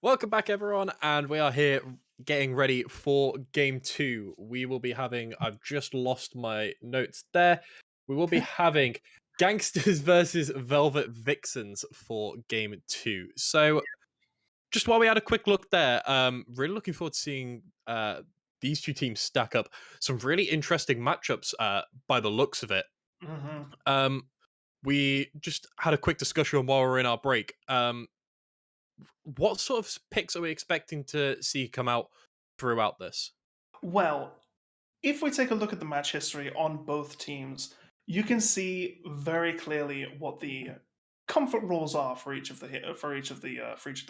Welcome back, everyone, and we are here getting ready for game two. We will be having, I've just lost my notes there. We will be having Gangsters versus Velvet Vixens for game two. So, just while we had a quick look there, really looking forward to seeing these two teams stack up. Some really interesting matchups by the looks of it. hmm Um, we just had a quick discussion while we were in our break. What sort of picks are we expecting to see come out throughout this? Well, if we take a look at the match history on both teams, you can see very clearly what the comfort rules are for each of the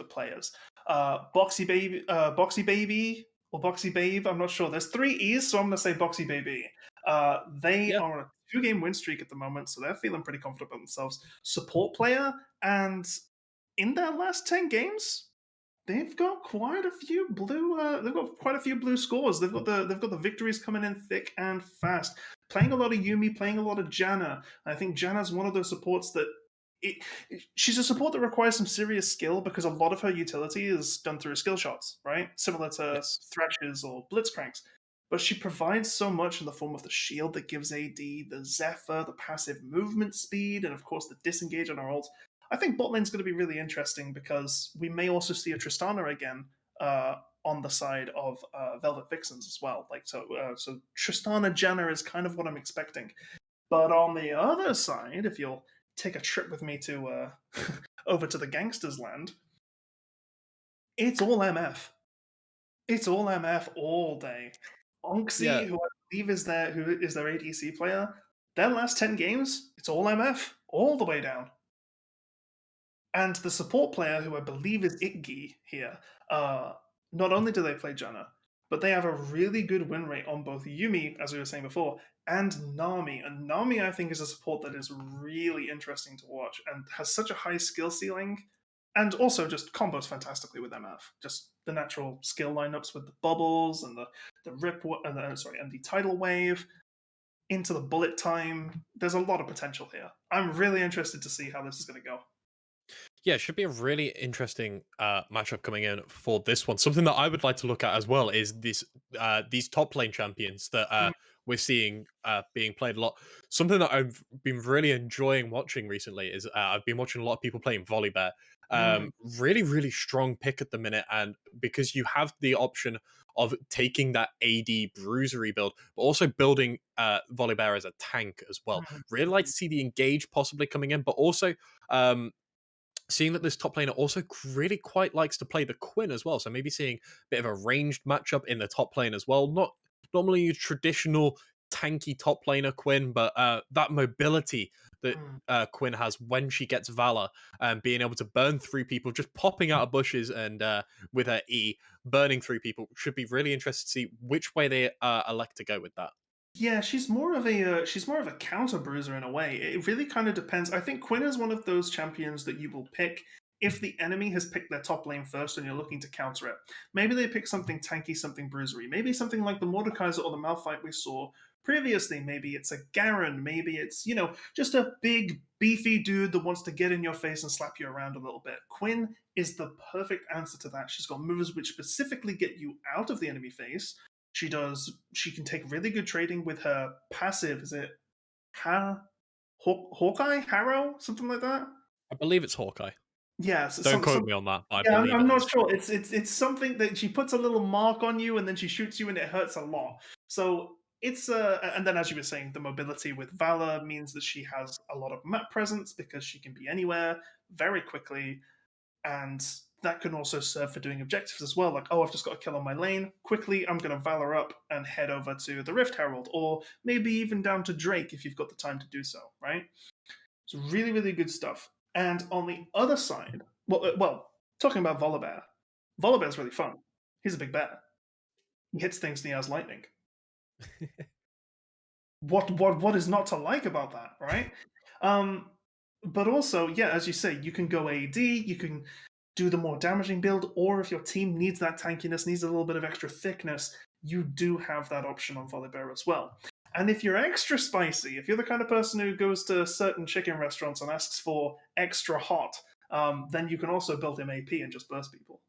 players. Boxy baby, or Boxy babe. I'm not sure. There's three E's, so I'm going to say Boxy baby. They Yeah, are on a two-game win streak at the moment, so they're feeling pretty confident about themselves. Support player, and in their last 10 games, they've got quite a few blue. They've got quite a few blue scores. They've got the victories coming in thick and fast. Playing a lot of Yumi, playing a lot of Janna. I think Janna's one of those supports that it, she's a support that requires some serious skill because a lot of her utility is done through skill shots, right? Similar to yes. Thrashes or Blitzcranks. But she provides so much in the form of the shield that gives AD, the Zephyr, the passive movement speed, and of course the disengage on her ult. I think bot lane's going to be really interesting because we may also see a Tristana again on the side of Velvet Vixens as well. So Tristana Jenner is kind of what I'm expecting. But on the other side, if you'll take a trip with me to over to the Gangsters land, it's all MF. It's all MF all day. Yeah, Onxie, who is their ADC player, their last 10 games, it's all MF all the way down. And the support player, who I believe is Iggy here, not only do they play Janna, but they have a really good win rate on both Yumi, as we were saying before, and Nami. And Nami, I think, is a support that is really interesting to watch and has such a high skill ceiling, and also just combos fantastically with MF. Just the natural skill lineups with the bubbles and the and the tidal wave into the bullet time. There's a lot of potential here. I'm really interested to see how this is going to go. yeah, it should be a really interesting matchup coming in for this one. Something that I would like to look at as well is these top lane champions that we're seeing being played a lot. Something that I've been really enjoying watching recently is I've been watching a lot of people playing Volibear. Mm, Really, really strong pick at the minute, and because you have the option of taking that AD bruisery build, but also building Volibear as a tank as well. mm, Really like to see the engage possibly coming in, but also um, seeing that this top laner also really quite likes to play the Quinn as well. So maybe seeing a bit of a ranged matchup in the top lane as well. Not normally your traditional tanky top laner Quinn, but that mobility that mm. Quinn has when she gets Valor and being able to burn through people, just popping out of bushes and with her E, burning through people should be really interested to see which way they elect to go with that. Yeah, she's more of a counter bruiser in a way. It really kind of depends. I think Quinn is one of those champions that you will pick if the enemy has picked their top lane first and you're looking to counter it. Maybe they pick something tanky, something bruisery. Maybe something like the Mordekaiser or the Malphite we saw previously. Maybe it's a Garen. Maybe it's just a big beefy dude that wants to get in your face and slap you around a little bit. Quinn is the perfect answer to that. She's got moves which specifically get you out of the enemy face. She can take really good trading with her passive. Is it Hawkeye? Harrow? Something like that? I believe it's Hawkeye. Yeah, so Don't some quote me on that, but I yeah, I'm, believe I'm it not is. sure. It's something that she puts a little mark on you and then she shoots you and it hurts a lot. So it's and then as you were saying, the mobility with Valor means that she has a lot of map presence because she can be anywhere very quickly, and that can also serve for doing objectives as well. Like, oh, I've just got a kill on my lane. Quickly, I'm going to Valor up and head over to the Rift Herald, or maybe even down to Drake if you've got the time to do so, right? So really, really good stuff. And on the other side, talking about Volibear, Volibear's really fun. He's a big bear. He hits things and he has lightning. What is not to like about that, right? Um, but also, yeah, as you say, you can go AD, you can do the more damaging build, or if your team needs that tankiness, needs a little bit of extra thickness, you do have that option on Volibear as well. And if you're extra spicy, if you're the kind of person who goes to certain chicken restaurants and asks for extra hot, then you can also build him AP and just burst people.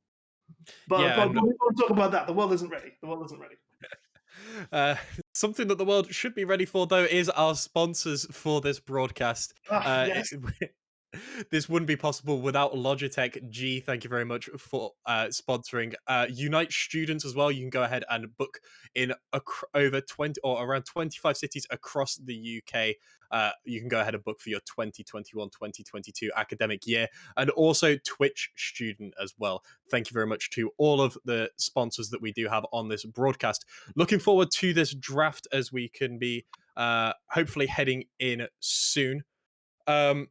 But, Yeah, but, and but we won't talk about that. The world isn't ready. The world isn't ready. Uh, something that the world should be ready for, though, is our sponsors for this broadcast. Ah, yes. This wouldn't be possible without Logitech G. Thank you very much for sponsoring. Unite students as well. You can go ahead and book in over 20 or around 25 cities across the UK. You can go ahead and book for your 2021-2022 academic year, and also Twitch student as well. Thank you very much to all of the sponsors that we do have on this broadcast. Looking forward to this draft as we can be hopefully heading in soon. Um,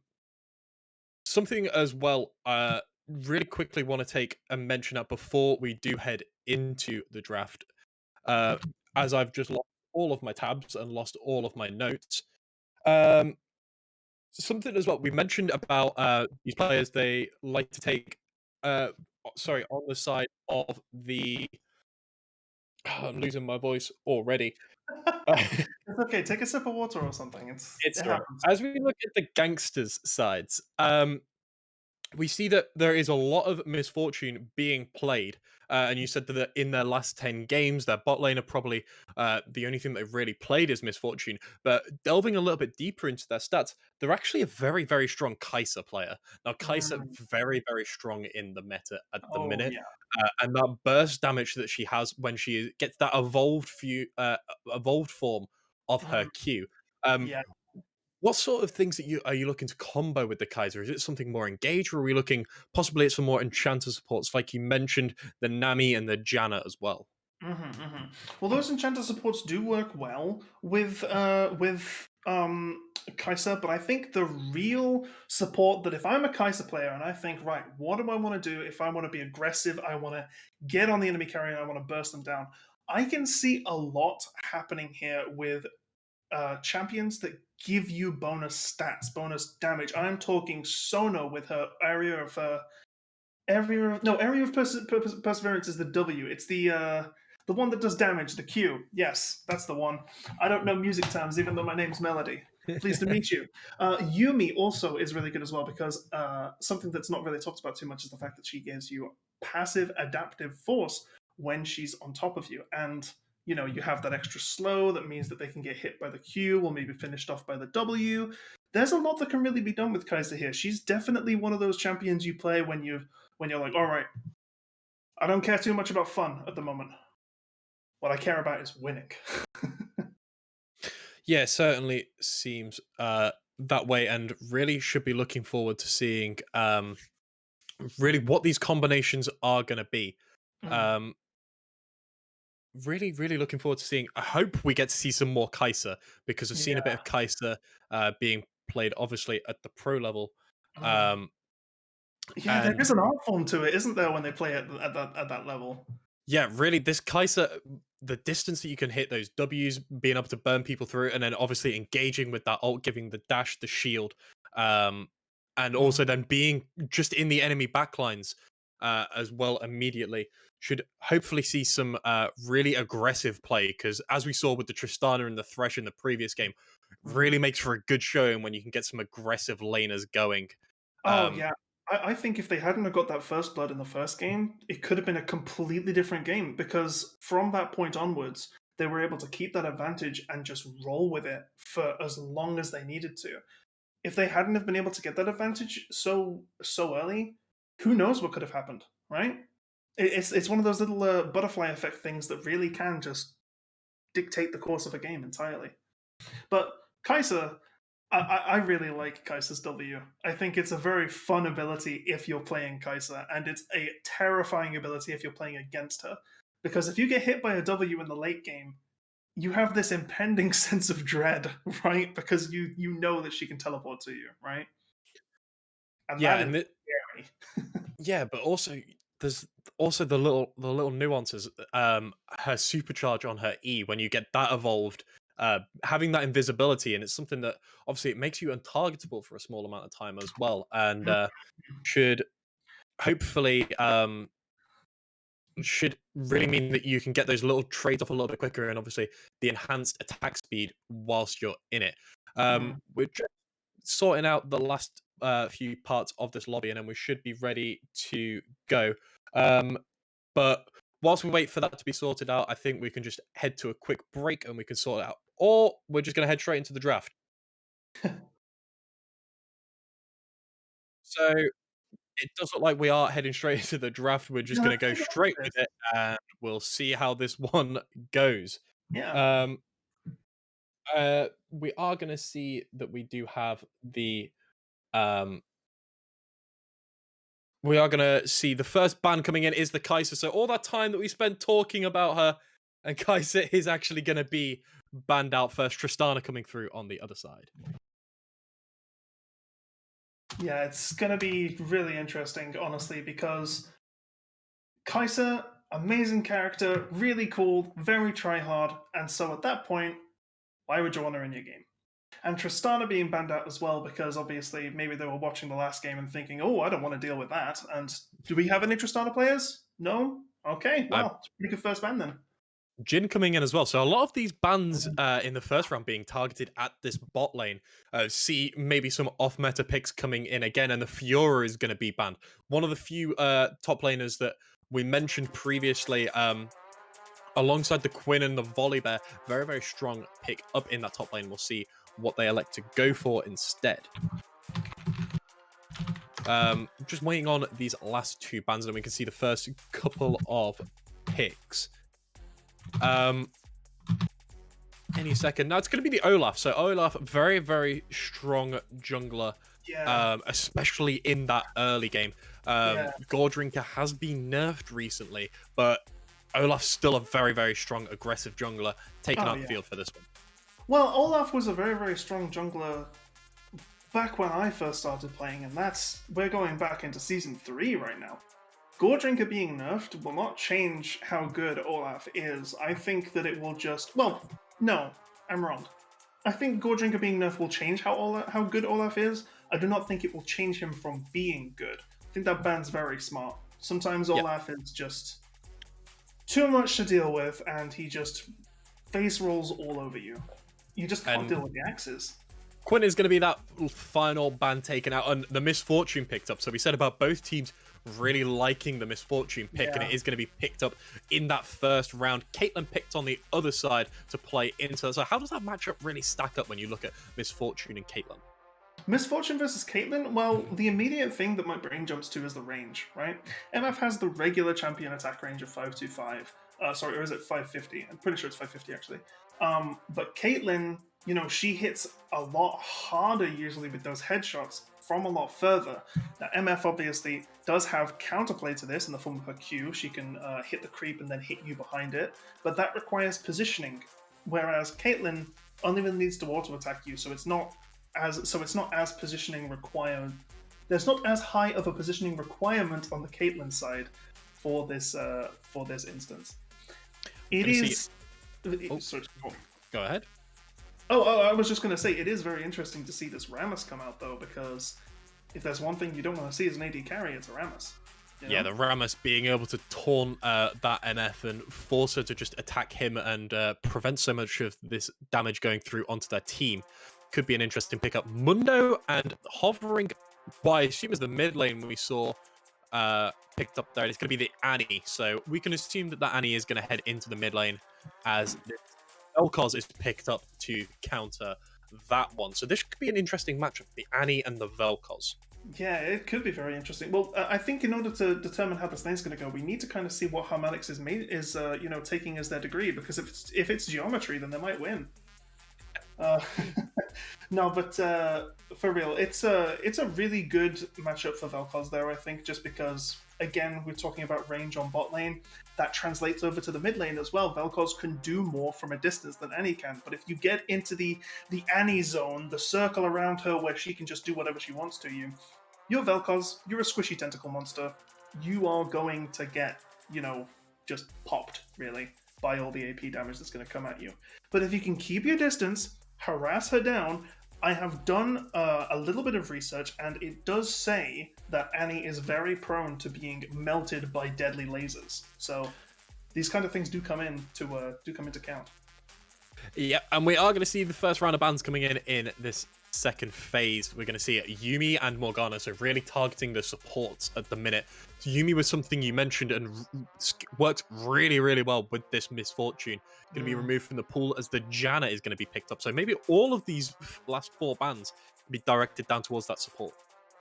Something as well, really quickly want to take a mention up before we do head into the draft. Uh, as I've just lost all of my tabs and lost all of my notes. Um, Something as well we mentioned about these players, they like to take sorry, on the side of the I'm losing my voice already. It's okay. Take a sip of water or something. It's It all right. happens. As we look at the gangsters' sides, we see that there is a lot of misfortune being played. And you said that in their last 10 games, their bot lane are probably the only thing they've really played is misfortune. But delving a little bit deeper into their stats, they're actually a very, very strong Kai'Sa player. Now, Kai'Sa, Mm. very, very strong in the meta at the Oh minute. yeah. And that burst damage that she has when she gets that evolved form of her Mm. Q. Um, Yeah. what sort of things that you are you looking to combo with the Kaiser? Is it something more engaged, or are we looking possibly at some more enchanter supports, like you mentioned, the Nami and the Janna as well? Well, those enchanter supports do work well with Kai'Sa, but I think the real support that if I'm a Kai'Sa player and I think, right, what do I want to do if I want to be aggressive, I want to get on the enemy carrier, I want to burst them down. I can see a lot happening here with champions that give you bonus stats, bonus damage. I'm talking Sono with her area of perseverance is the W. It's the one that does damage, the Q. Yes, that's the one. I don't know music terms, even though my name's Melody. Pleased to meet you. Yumi also is really good as well because something that's not really talked about too much is the fact that she gives you passive adaptive force when she's on top of you, and you have that extra slow that means that they can get hit by the Q or maybe finished off by the W. There's a lot that can really be done with Kaiser here. She's definitely one of those champions you play when you're like, all right, I don't care too much about fun at the moment. What I care about is winning. Yeah, it certainly seems that way, and really should be looking forward to seeing really what these combinations are going to be. Mm, Um, really, really looking forward to seeing. I hope we get to see some more Kaiser because I've seen a bit yeah. of Kaiser being played, obviously at the pro level. Mm. Um, Yeah, there and is an art form to it, isn't there, when they play at that level? Yeah, really, this Kai'Sa, the distance that you can hit those W's, being able to burn people through, and then obviously engaging with that ult, giving the dash, the shield, um, and Mm, also then being just in the enemy backlines as well immediately, should hopefully see some really aggressive play. Because as we saw with the Tristana and the Thresh in the previous game, mm. really makes for a good showing when you can get some aggressive laners going. Oh Um, yeah. I think if they hadn't have got that first blood in the first game, it could have been a completely different game because from that point onwards, they were able to keep that advantage and just roll with it for as long as they needed to. If they hadn't have been able to get that advantage so early, who knows what could have happened, right? It's one of those little butterfly effect things that really can just dictate the course of a game entirely. But Kaiser, I really like Kaiser's W. I think it's a very fun ability if you're playing Kaiser, and it's a terrifying ability if you're playing against her. Because if you get hit by a W in the late game, you have this impending sense of dread, right? Because you know that she can teleport to you, right? And yeah, that is and scary. Yeah, but also there's also the little nuances. Her supercharge on her E when you get that evolved, having that invisibility, and it's something that obviously it makes you untargetable for a small amount of time as well, and should hopefully should really mean that you can get those little trades off a little bit quicker, and obviously the enhanced attack speed whilst you're in it. Mm. We're just sorting out the last few parts of this lobby, and then we should be ready to go. Um, But whilst we wait for that to be sorted out, I think we can just head to a quick break and we can sort it out. Or we're just going to head straight into the draft. So it does look like we are heading straight into the draft. We're just No, I going to go think straight it with is. it and we'll see how this one goes. Yeah. Um, we are going to see that we do have um, we are going to see the first ban coming in is the Kaiser. So all that time that we spent talking about her and Kaiser is actually going to be banned out first. Tristana coming through on the other side. Yeah, it's going to be really interesting, honestly, because Kaiser, amazing character, really cool, very try hard, and so at that point, why would you want her in your game? And Tristana being banned out as well, because obviously maybe they were watching the last game and thinking, oh, I don't want to deal with that. And do we have any Tristana players? No? Okay, Uh, well, it's a pretty good first ban then. Jin coming in as well. So a lot of these bans in the first round being targeted at this bot lane. See maybe some off meta picks coming in again, and the Fiora is going to be banned. One of the few top laners that we mentioned previously, alongside the Quinn and the Volibear, very very strong pick up in that top lane. We'll see what they elect to go for instead. Just waiting on these last two bans, and we can see the first couple of picks. Any second. Now it's going to be the Olaf. So Olaf, very, very strong jungler, Yeah. especially in that early game. Yeah. Gordrinker has been nerfed recently, but Olaf's still a very, very strong, aggressive jungler, taking out the field for this one. Well, Olaf was a very, very strong jungler back when I first started playing, and we're going back into Season 3 right now. Gordrinker being nerfed will not change how good Olaf is. I think that it will just... Well, no, I'm wrong. I think Gordrinker being nerfed will change how good Olaf is. I do not think it will change him from being good. I think that ban's very smart. Sometimes Olaf is just too much to deal with, and he just face rolls all over you. You just can't deal with the axes. Quinn is going to be that final ban taken out, and the Misfortune picked up. So we said about both teams really liking the Misfortune pick, and it is going to be picked up in that first round. Caitlyn picked on the other side to play into that. So how does that matchup really stack up when you look at Misfortune and Caitlyn? Misfortune versus Caitlyn? Well, the immediate thing that my brain jumps to is the range, right? MF has the regular champion attack range of 525. Sorry, or is it 550? I'm pretty sure it's 550 actually. But Caitlyn, you know, she hits a lot harder usually with those headshots from a lot further. Now, MF obviously does have counterplay to this in the form of her Q. She can hit the creep and then hit you behind it, but that requires positioning. Whereas Caitlyn only really needs to auto attack you, so it's not as positioning required. There's not as high of a positioning requirement on the Caitlyn side for this instance. It is. Sorry, go ahead. Oh, I was just going to say, it is very interesting to see this Rammus come out, though, because if there's one thing you don't want to see as an AD carry, it's a Rammus. You know? Yeah, the Rammus being able to taunt that MF and force her to just attack him and prevent so much of this damage going through onto their team could be an interesting pickup. Mundo and hovering, what I assume is the mid lane we saw picked up there. It's going to be the Annie, so we can assume that that Annie is going to head into the mid lane as this Vel'Koz is picked up to counter that one. So this could be an interesting matchup, the Annie and the Vel'Koz. Yeah, it could be very interesting. Well, I think in order to determine how this lane's going to go, we need to kind of see what Harmonix is taking as their degree, because if it's geometry, then they might win. No, but for real, it's a really good matchup for Vel'Koz there, I think, just because, again, we're talking about range on bot lane. That translates over to the mid lane as well. Vel'Koz can do more from a distance than Annie can, but if you get into the Annie zone, the circle around her where she can just do whatever she wants to you, you're Vel'Koz, you're a squishy tentacle monster. You are going to get, just popped, really, by all the AP damage that's going to come at you. But if you can keep your distance, harass her down. I have done a little bit of research, and it does say that Annie is very prone to being melted by deadly lasers. So these kind of things do come into count. Yeah, and we are going to see the first round of bans coming in this second phase, we're going to see Yumi and Morgana, so really targeting the supports at the minute. So Yumi was something you mentioned and worked really, really well with this Misfortune. Going to be Mm. removed from the pool as the Janna is going to be picked up. So maybe all of these last 4 bans can be directed down towards that support.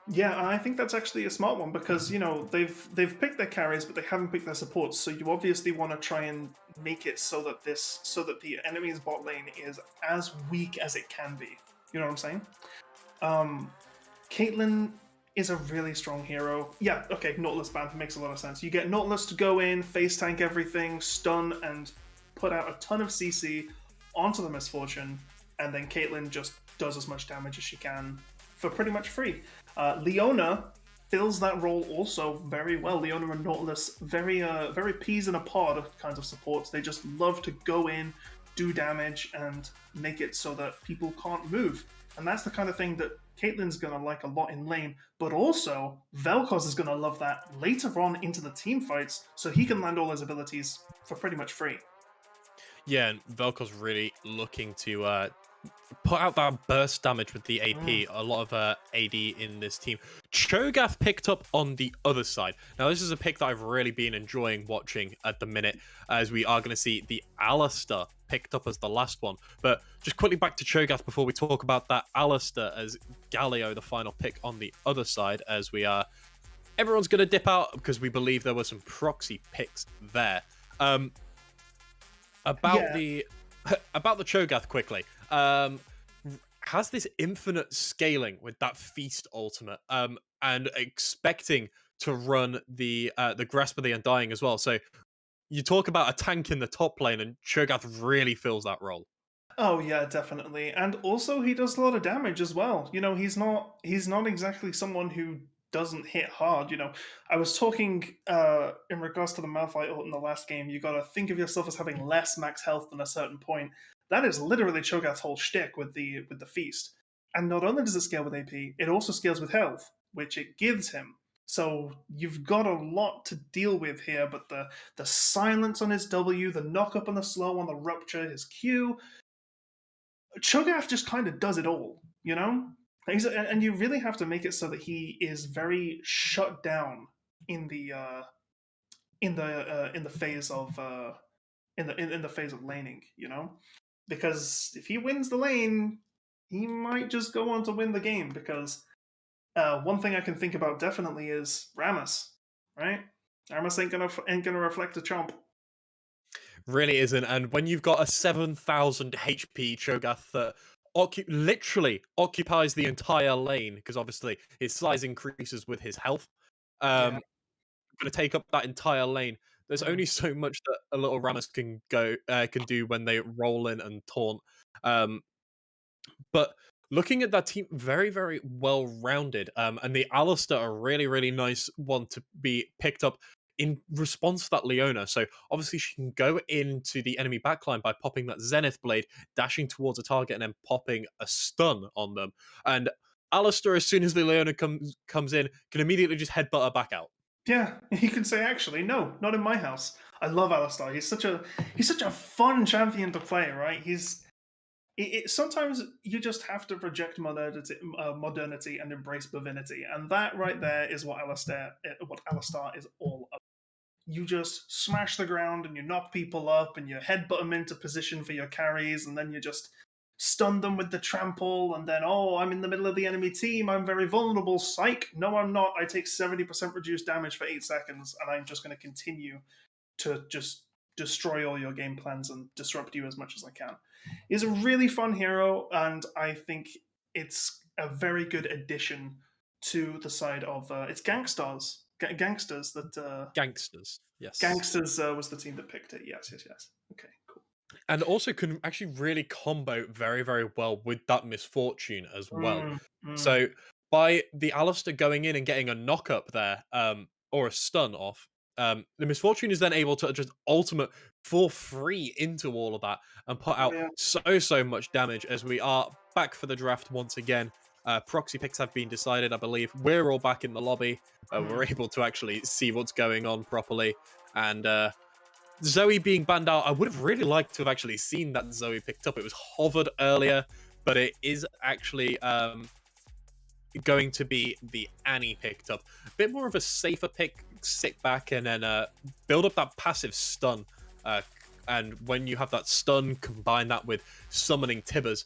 Yeah, I think that's actually a smart one because they've picked their carries, but they haven't picked their supports. So you obviously want to try and make it so that the enemy's bot lane is as weak as it can be. You know what I'm saying? Um, Caitlyn is a really strong hero. Yeah, okay, Nautilus ban makes a lot of sense. You get Nautilus to go in, face tank everything, stun, and put out a ton of CC onto the Misfortune, and then Caitlyn just does as much damage as she can for pretty much free. Leona fills that role also very well. Leona and Nautilus, very peas in a pod kinds of supports. They just love to go in, do damage, and make it so that people can't move. And that's the kind of thing that Caitlyn's going to like a lot in lane, but also Vel'Koz is going to love that later on into the team fights, so he can land all his abilities for pretty much free. Yeah, and Vel'Koz really looking to put out that burst damage with the AP. A lot of AD in this team. Cho'Gath picked up on the other side. Now, this is a pick that I've really been enjoying watching at the minute, as we are going to see the Alistar picked up as the last one. But just quickly back to Cho'Gath before we talk about that Alistar as Galio, the final pick on the other side, as we are... Everyone's going to dip out because we believe there were some proxy picks there. About the Cho'Gath quickly. Has this infinite scaling with that feast ultimate, and expecting to run the Grasp of the Undying as well. So you talk about a tank in the top lane, and Cho'Gath really fills that role. Oh yeah, definitely. And also he does a lot of damage as well. He's not exactly someone who doesn't hit hard. I was talking in regards to the Malphite ult in the last game, you gotta think of yourself as having less max health than a certain point. That is literally Cho'Gath's whole shtick with the feast. And not only does it scale with AP, it also scales with health, which it gives him. So you've got a lot to deal with here, but the silence on his W, the knock up and the slow on the rupture, his Q, Cho'Gath just kind of does it all. And you really have to make it so that he is very shut down in the phase of in the phase of laning. Because if he wins the lane, he might just go on to win the game. Because one thing I can think about definitely is Rammus, right? Rammus ain't gonna reflect a chomp. Really isn't. And when you've got a 7,000 HP Cho'Gath that literally occupies the entire lane, because obviously his size increases with his health, Yeah. going to take up that entire lane. There's Mm. only so much that a little Rammus can do when they roll in and taunt. But looking at that team, very, very well rounded. And the Alistar, a really, really nice one to be picked up in response to that Leona. So obviously she can go into the enemy backline by popping that Zenith Blade, dashing towards a target, and then popping a stun on them. And Alistar, as soon as the Leona comes in, can immediately just headbutt her back out. Yeah, he can say, actually, no, not in my house. I love Alistar. He's such a fun champion to play, right? Sometimes you just have to reject modernity and embrace divinity, and that right there is what Alistar is all about. You just smash the ground and you knock people up and you headbutt them into position for your carries, and then you just stun them with the trample, and then, oh, I'm in the middle of the enemy team, I'm very vulnerable, psych. No, I'm not. I take 70% reduced damage for 8 seconds, and I'm just going to continue to just destroy all your game plans and disrupt you as much as I can. He's a really fun hero, and I think it's a very good addition to the side of it's gangsters that Gangsters, yes. gangsters was the team that picked it. Yes, yes, yes. Okay, cool. And also can actually really combo very, very well with that Misfortune as well. Mm, mm. So by the Alistair going in and getting a knock up there, or a stun off, the Misfortune is then able to just ultimate for free into all of that and put Oh out yeah. so much damage as we are back for the draft once again. Proxy picks have been decided, I believe. We're all back in the lobby. We're Mm. able to actually see what's going on properly. And Zoe being banned out, I would have really liked to have actually seen that Zoe picked up. It was hovered earlier. but it is actually going to be the Annie picked up. A bit more of a safer pick, sit back and then build up that passive stun. And when you have that stun, combine that with summoning Tibbers,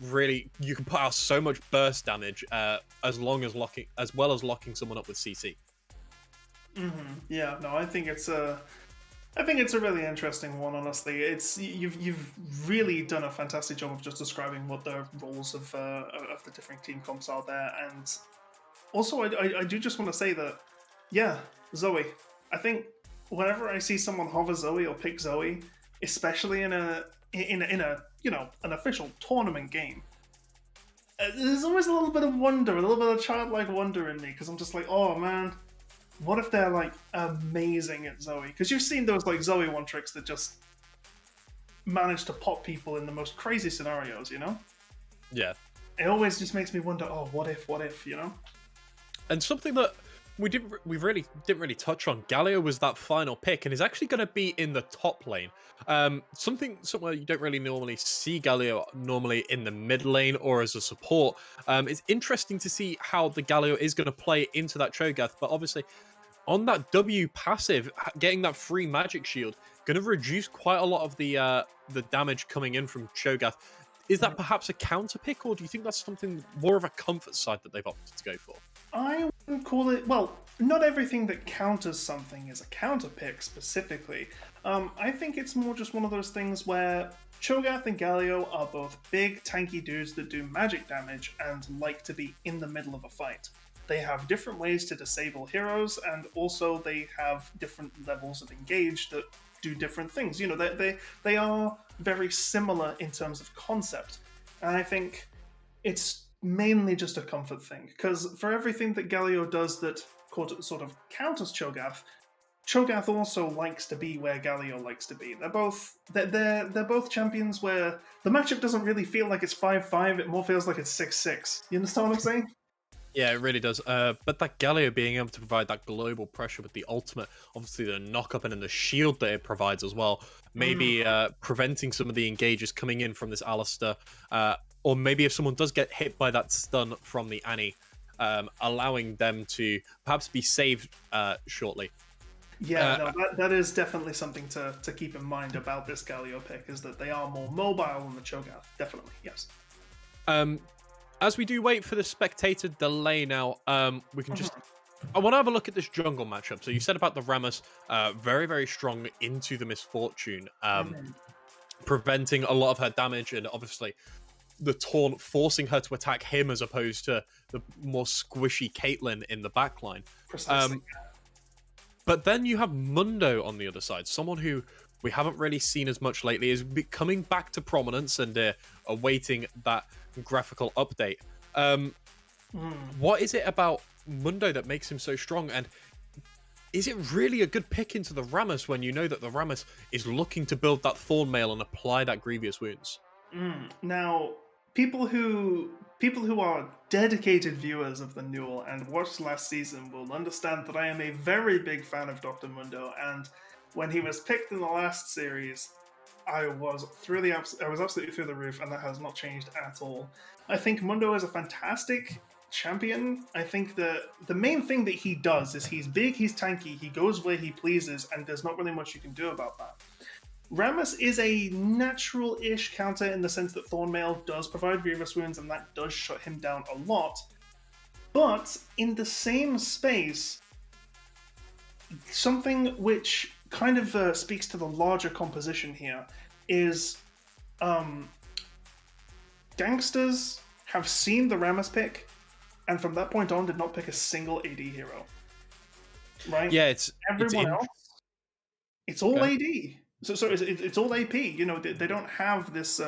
really you can put out so much burst damage as well as locking someone up with CC. Yeah, no, I think it's a really interesting one. Honestly, you've really done a fantastic job of just describing what the roles of the different team comps are there, and also I do just want to say that yeah, Zoe. I think whenever I see someone hover Zoe or pick Zoe, especially in a an official tournament game, there's always a little bit of wonder, a little bit of childlike wonder in me because I'm just like, oh man, what if they're like amazing at Zoe? Because you've seen those like Zoe one tricks that just manage to pop people in the most crazy scenarios, you know? Yeah. It always just makes me wonder, oh, what if, you know? And something that we really didn't really touch on, Galio was that final pick and is actually going to be in the top lane. Somewhere you don't really normally see Galio normally in the mid lane or as a support. It's interesting to see how the Galio is going to play into that Cho'Gath, but obviously on that W passive, getting that free magic shield, going to reduce quite a lot of the damage coming in from Cho'Gath. Is that perhaps a counter pick, or do you think that's something more of a comfort side that they've opted to go for? I wouldn't call it. Well, not everything that counters something is a counter pick specifically. I think it's more just one of those things where Cho'Gath and Galio are both big, tanky dudes that do magic damage and like to be in the middle of a fight. They have different ways to disable heroes, and also they have different levels of engage that do different things. You know, they are very similar in terms of concept, and I think it's mainly just a comfort thing because for everything that Galio does that sort of counters Cho'Gath, Cho'Gath also likes to be where Galio likes to be. They're both champions where the matchup doesn't really feel like it's 5-5. It more feels like it's 6-6. You understand what I'm saying? Yeah, it really does. But that Galio being able to provide that global pressure with the ultimate, obviously the knock up and then the shield that it provides as well, maybe preventing some of the engages coming in from this Alistair, or maybe if someone does get hit by that stun from the Annie, allowing them to perhaps be saved shortly. Yeah, no, that is definitely something to keep in mind about this Galio pick, is that they are more mobile than the Cho'Gath. Definitely, yes. As we do wait for the spectator delay now, we can just... I want to have a look at this jungle matchup. So you said about the Rammus, very, very strong into the Misfortune, preventing a lot of her damage, and obviously the Taunt forcing her to attack him as opposed to the more squishy Caitlyn in the backline. Precisely. But then you have Mundo on the other side, someone who we haven't really seen as much lately, is coming back to prominence and awaiting that graphical update. What is it about Mundo that makes him so strong, and is it really a good pick into the Rammus when you know that the Rammus is looking to build that Thorn Mail and apply that Grievous Wounds? Now, people who are dedicated viewers of the Newell and watched last season will understand that I am a very big fan of Dr. Mundo, and when he was picked in the last series, I was absolutely through the roof, and that has not changed at all. I think Mundo is a fantastic champion. I think that the main thing that he does is he's big, he's tanky, he goes where he pleases, and there's not really much you can do about that. Rammus is a natural-ish counter in the sense that Thornmail does provide Grievous Wounds, and that does shut him down a lot. But in the same space, something which kind of speaks to the larger composition here is gangsters have seen the Rammus pick, and from that point on did not pick a single AD hero. Right? Yeah, everyone else. It's all AD. So it's all AP. You know, they don't have this.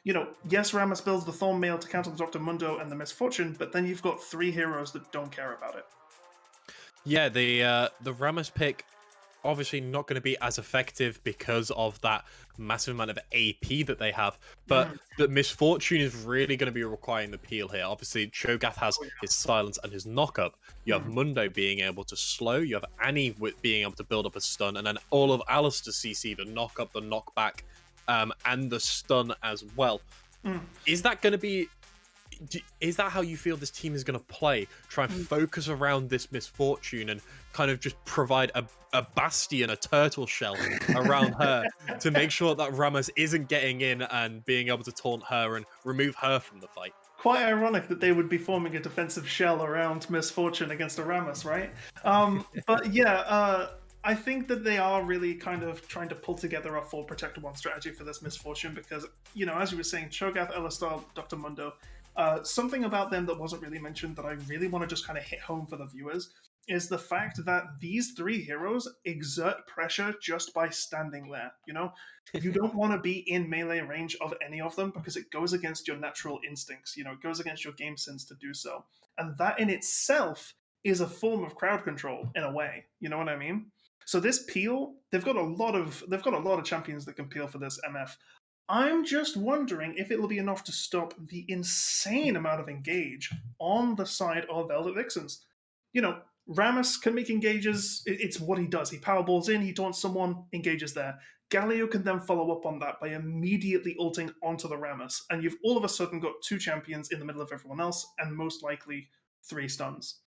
Yes, Rammus builds the Thorn Mail to counter the Dr. Mundo and the Misfortune, but then you've got 3 heroes that don't care about it. Yeah, the Rammus pick obviously not going to be as effective because of that massive amount of AP that they have, but the Misfortune is really going to be requiring the peel here. Obviously, Cho'Gath has his silence and his knock-up. You have Mundo being able to slow, you have Annie being able to build up a stun, and then all of Alistair's CC, the knock-up, the knockback, and the stun as well. Mm, Is that going to be? Is that how you feel this team is going to play? Try and mm. focus around this misfortune and kind of just provide a bastion, a turtle shell around her to make sure that Ramos isn't getting in and being able to taunt her and remove her from the fight. Quite ironic that they would be forming a defensive shell around Misfortune against a Rammus, right? But yeah, I think that they are really kind of trying to pull together a full Protect One strategy for this Misfortune because, as you were saying, Cho'Gath, Elistar, Dr. Mundo, something about them that wasn't really mentioned that I really want to just kind of hit home for the viewers is the fact that these three heroes exert pressure just by standing there. You don't want to be in melee range of any of them because it goes against your natural instincts. It goes against your game sense to do so. And that in itself is a form of crowd control in a way. You know what I mean? So this peel, they've got a lot of champions that can peel for this MF. I'm just wondering if it'll be enough to stop the insane amount of engage on the side of Velvet Vixens. Rammus can make engages. It's what he does. He powerballs in, he taunts someone, engages there. Galio can then follow up on that by immediately ulting onto the Rammus, and you've all of a sudden got two champions in the middle of everyone else, and most likely three stuns.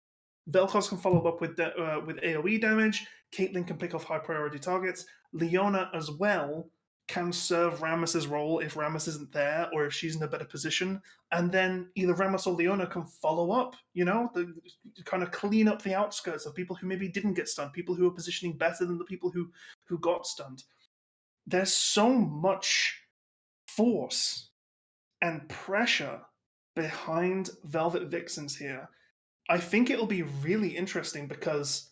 Vel'Koz can follow up with AOE damage. Caitlyn can pick off high priority targets. Leona as well can serve Rammus's role if Rammus isn't there or if she's in a better position. And then either Rammus or Leona can follow up, kind of clean up the outskirts of people who maybe didn't get stunned, people who are positioning better than the people who got stunned. There's so much force and pressure behind Velvet Vixens here. I think it'll be really interesting because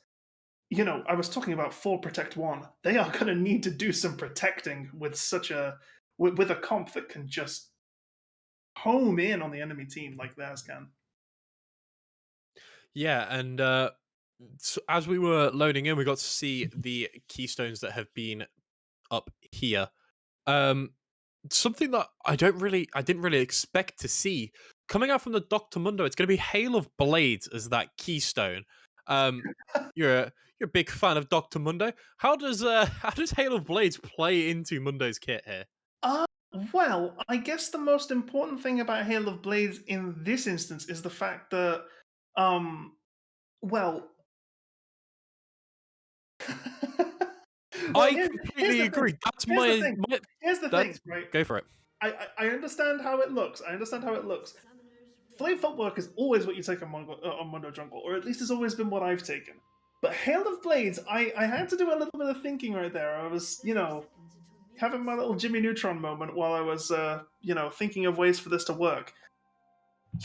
I was talking about full protect one. They are going to need to do some protecting with with a comp that can just home in on the enemy team like theirs can. Yeah, and so as we were loading in, we got to see the keystones that have been up here. Um, Something that I didn't really expect to see coming out from the Doctor Mundo. It's going to be Hail of Blades as that keystone. Um, you're a big fan of Doctor Mundo. How does Hail of Blades play into Mundo's kit here? Uh, well, I guess the most important thing about Hail of Blades in this instance is the fact that, well, well, I here's completely the thing. agree. That's Here's the thing. my Here's the thing, that's right? go for it. I understand how it looks. I understand how it looks. Flame footwork is always what you take on Mundo Jungle, or at least it's always been what I've taken. But Hail of Blades, I had to do a little bit of thinking right there. I was, having my little Jimmy Neutron moment while I was, thinking of ways for this to work.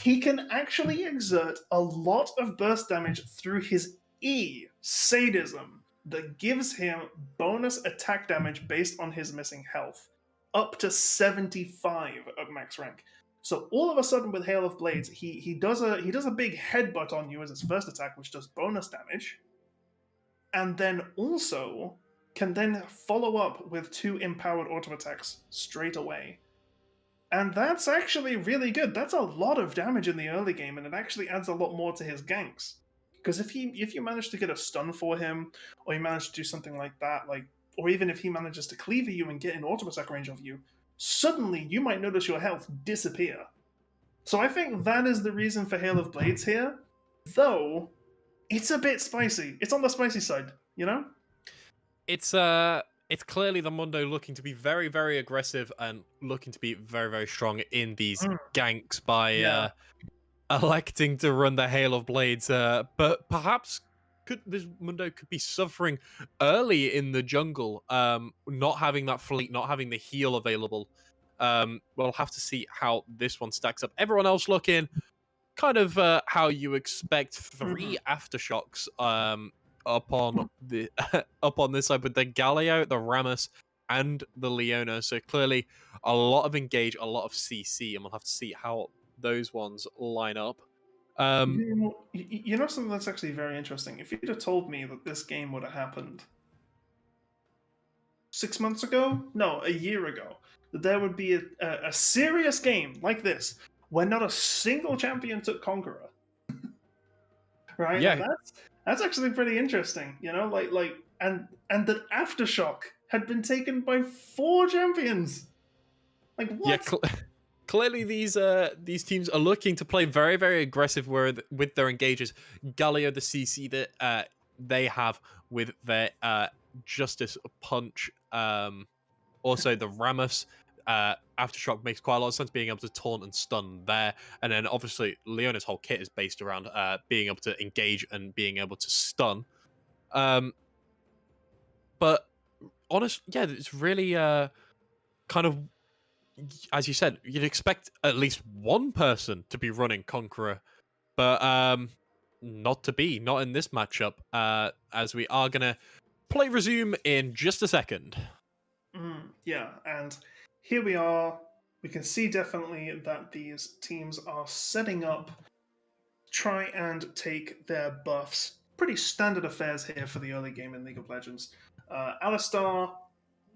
He can actually exert a lot of burst damage through his E, Sadism, that gives him bonus attack damage based on his missing health, up to 75 at max rank. So all of a sudden with Hail of Blades, he does a big headbutt on you as his first attack, which does bonus damage, and then also can then follow up with two empowered auto attacks straight away. And that's actually really good. That's a lot of damage in the early game, and it actually adds a lot more to his ganks. Because if you manage to get a stun for him, or you manage to do something like that, or even if he manages to cleaver you and get in auto attack range of you, suddenly you might notice your health disappear. So I think that is the reason for Hail of Blades here, though it's a bit spicy. It's on the spicy side, you know? It's clearly the Mundo looking to be very, very aggressive and looking to be very, very strong in these Mm, ganks by yeah. electing to run the Hail of Blades. But perhaps this Mundo could be suffering early in the jungle, not having that fleet, not having the heal available. We'll have to see how this one stacks up. Everyone else looking kind of how you expect Mhm. three aftershocks up on the up on this side with the Galio, the Rammus, and the Leona. So clearly a lot of engage, a lot of CC, and we'll have to see how those ones line up. Um, You know something that's actually very interesting? If you'd have told me that this game would have happened 6 months ago, no, a year ago, that there would be a serious game like this where not a single champion took Conqueror, right? Like yeah, that's actually pretty interesting, and that Aftershock had been taken by 4 champions. Like yeah. what? clearly these teams are looking to play very, very aggressive with their engages. Galio, the CC that they have with their Justice Punch, also the Rammus. Aftershock makes quite a lot of sense, being able to taunt and stun there. And then obviously Leona's whole kit is based around being able to engage and being able to stun. But honest, yeah, it's really kind of, as you said, you'd expect at least one person to be running Conqueror, but not in this matchup. As we are gonna play resume in just a second. Yeah, and here we are. We can see definitely that these teams are setting up, try and take their buffs. Pretty standard affairs here for the early game in League of Legends. Alistar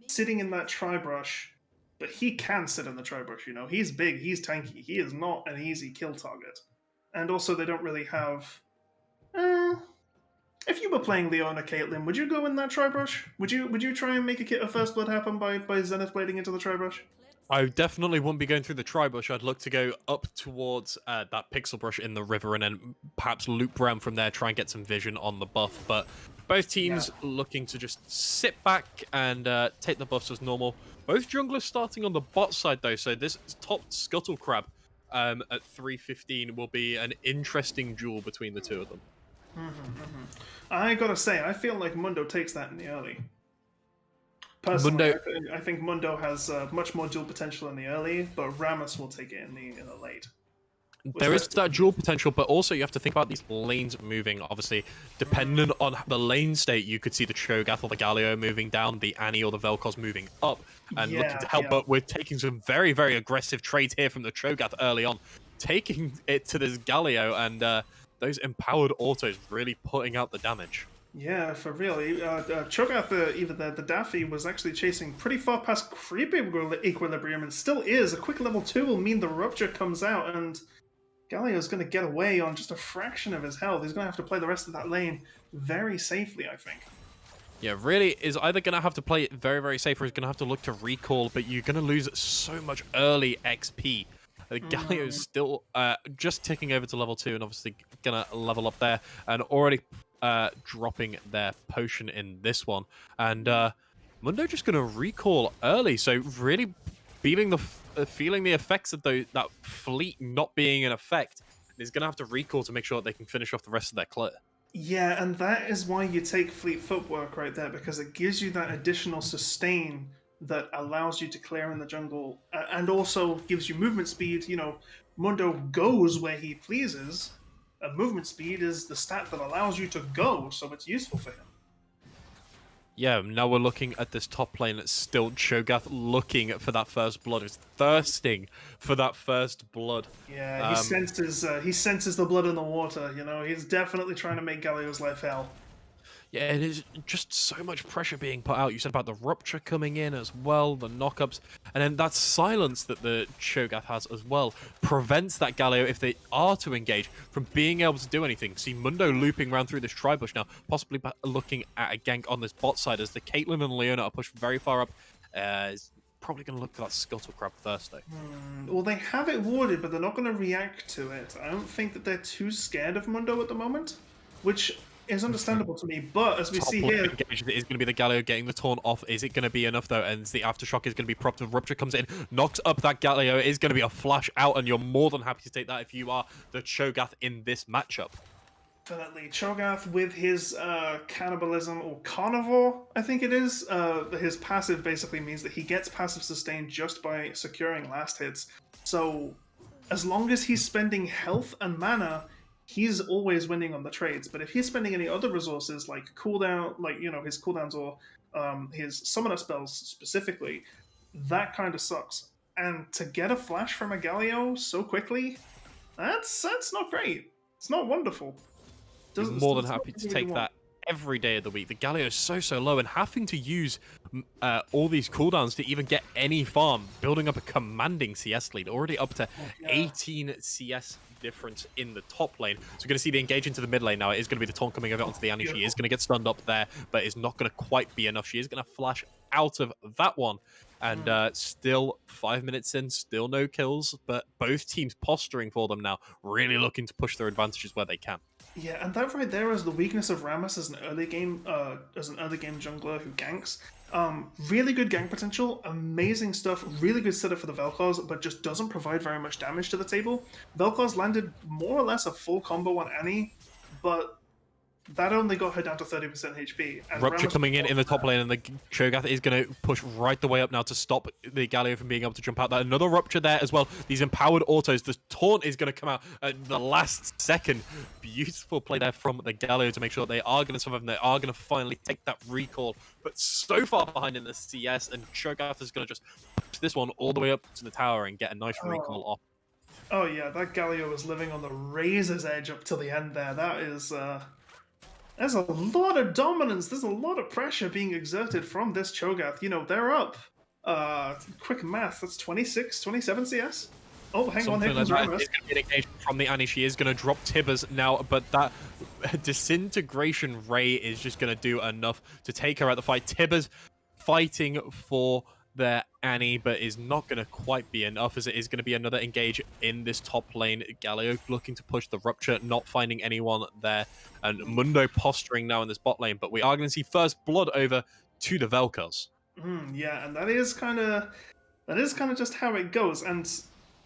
sitting in that Tri-Brush, but he can sit in the Tri-Brush, you know. He's big, he's tanky, he is not an easy kill target. And also they don't really have... if you were playing Leona Caitlyn, would you go in that Tri-Brush? Would you try and make a kit of First Blood happen by Zenith blading into the Tri-Brush? I definitely wouldn't be going through the Tri-Brush. I'd look to go up towards that Pixel Brush in the river and then perhaps loop around from there, try and get some vision on the buff. But both teams looking to just sit back and take the buffs as normal. Both junglers starting on the bot side, though, so this top Scuttle Crab at 315 will be an interesting duel between the two of them. I gotta say, I feel like Mundo takes that in the early. Personally, I think Mundo has much more dual potential in the early, but Rammus will take it in the late. There is that dual potential, but also you have to think about these lanes moving. Obviously, depending on the lane state, you could see the Cho'Gath or the Galio moving down, the Annie or the Vel'Koz moving up and looking to help. But we're taking some very, very aggressive trades here from the Cho'Gath early on, taking it to this Galio, and those empowered autos really putting out the damage. Yeah, for real. Cho'Gath, even the Daffy, was actually chasing pretty far past creep equilibrium and still is. A quick level 2 will mean the Rupture comes out, and Galio's going to get away on just a fraction of his health. He's going to have to play the rest of that lane very safely, I think. Yeah, really is either going to have to play it very, very safe or he's going to have to look to recall, but you're going to lose so much early XP. Galio is still just ticking over to level 2 and obviously going to level up there and already dropping their potion in this one. And Mundo just going to recall early, so really feeling the effects of that fleet not being in effect. He's going to have to recall to make sure that they can finish off the rest of their clear. Yeah, and that is why you take fleet footwork right there, because it gives you that additional sustain that allows you to clear in the jungle and also gives you movement speed. You know, Mundo goes where he pleases. Movement speed is the stat that allows you to go, so it's useful for him. Yeah, now we're looking at this top lane. It's still Cho'Gath looking for that first blood. He's thirsting for that first blood. Yeah, he senses the blood in the water. You know, he's definitely trying to make Galio's life hell. Yeah, it is just so much pressure being put out. You said about the Rupture coming in as well, the knockups, and then that silence that the Cho'Gath has as well prevents that Galio, if they are to engage, from being able to do anything. See Mundo looping around through this Tri-Bush now, possibly looking at a gank on this bot side as the Caitlyn and Leona are pushed very far up. Is probably going to look for that Scuttle Crab first, though. Well, they have it warded, but they're not going to react to it. I don't think that they're too scared of Mundo at the moment, which is understandable to me, but as we see here, is going to be the Galio getting the taunt off. Is it going to be enough though? And the aftershock is going to be propped. The Rupture comes in, knocks up that Galio. It is going to be a flash out, and you're more than happy to take that if you are the Cho'Gath in this matchup. Definitely, Cho'Gath with his cannibalism or carnivore, I think it is. His passive basically means that he gets passive sustain just by securing last hits. So as long as he's spending health and mana, he's always winning on the trades. But if he's spending any other resources like cooldown, like, you know, his cooldowns or his summoner spells specifically, that kind of sucks. And to get a flash from a Galio so quickly, that's not great. It's not wonderful. More than happy to take that every day of the week. The Galio is so low, and having to use all these cooldowns to even get any farm, building up a commanding CS lead, already up to 18 CS difference in the top lane. So we're going to see the engage into the mid lane now. It is going to be the taunt coming over onto the Annie. She is going to get stunned up there, but it's not going to quite be enough. She is going to flash out of that one. And still 5 minutes in, still no kills, but both teams posturing for them now, really looking to push their advantages where they can. Yeah, and that right there is the weakness of Rammus as an early game jungler who ganks. Really good gank potential, amazing stuff, really good setup for the Vel'Koz, but just doesn't provide very much damage to the table. Vel'Koz landed more or less a full combo on Annie, but that only got her down to 30% HP. And Rupture Rammus coming in the top lane, and the Cho'Gath is going to push right the way up now to stop the Galio from being able to jump out. That another Rupture there as well. These empowered autos. The taunt is going to come out at the last second. Beautiful play there from the Galio to make sure that they are going to survive and they are going to finally take that recall. But so far behind in the CS, and Cho'Gath is going to just push this one all the way up to the tower and get a nice recall off. Oh yeah, that Galio was living on the razor's edge up till the end there. That is... There's a lot of dominance. There's a lot of pressure being exerted from this Cho'Gath. You know, they're up. Quick math. That's 26, 27 CS. Oh, hang on. Here comes Rammus. It's going to be an engagement from the Annie. She is going to drop Tibbers now, but that disintegration ray is just going to do enough to take her out the fight. Tibbers fighting for their Annie, but is not going to quite be enough, as it is going to be another engage in this top lane. Galio looking to push the Rupture, not finding anyone there, and Mundo posturing now in this bot lane, but we are going to see first blood over to the Vel'Koz. Yeah, and that is kind of just how it goes, and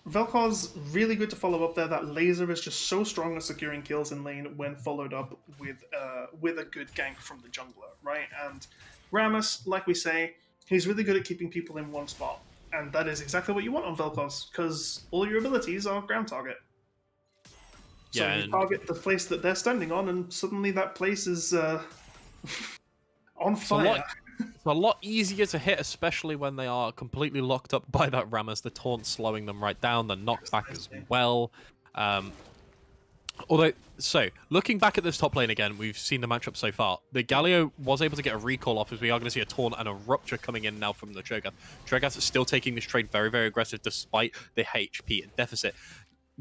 Vel'Koz really good to follow up there. That laser is just so strong at securing kills in lane when followed up with a good gank from the jungler, right? And Rammus, like we say, he's really good at keeping people in one spot, and that is exactly what you want on Vel'Koz, because all your abilities are ground target. So you target the place that they're standing on, and suddenly that place is on fire. It's a lot easier to hit, especially when they are completely locked up by that Rammus. The taunt slowing them right down, the knockback as well. So, looking back at this top lane again, we've seen the matchup so far. The Galio was able to get a recall off, as we are going to see a taunt and a Rupture coming in now from the Cho'Gath. Cho'Gath is still taking this trade very, very aggressive despite the HP deficit.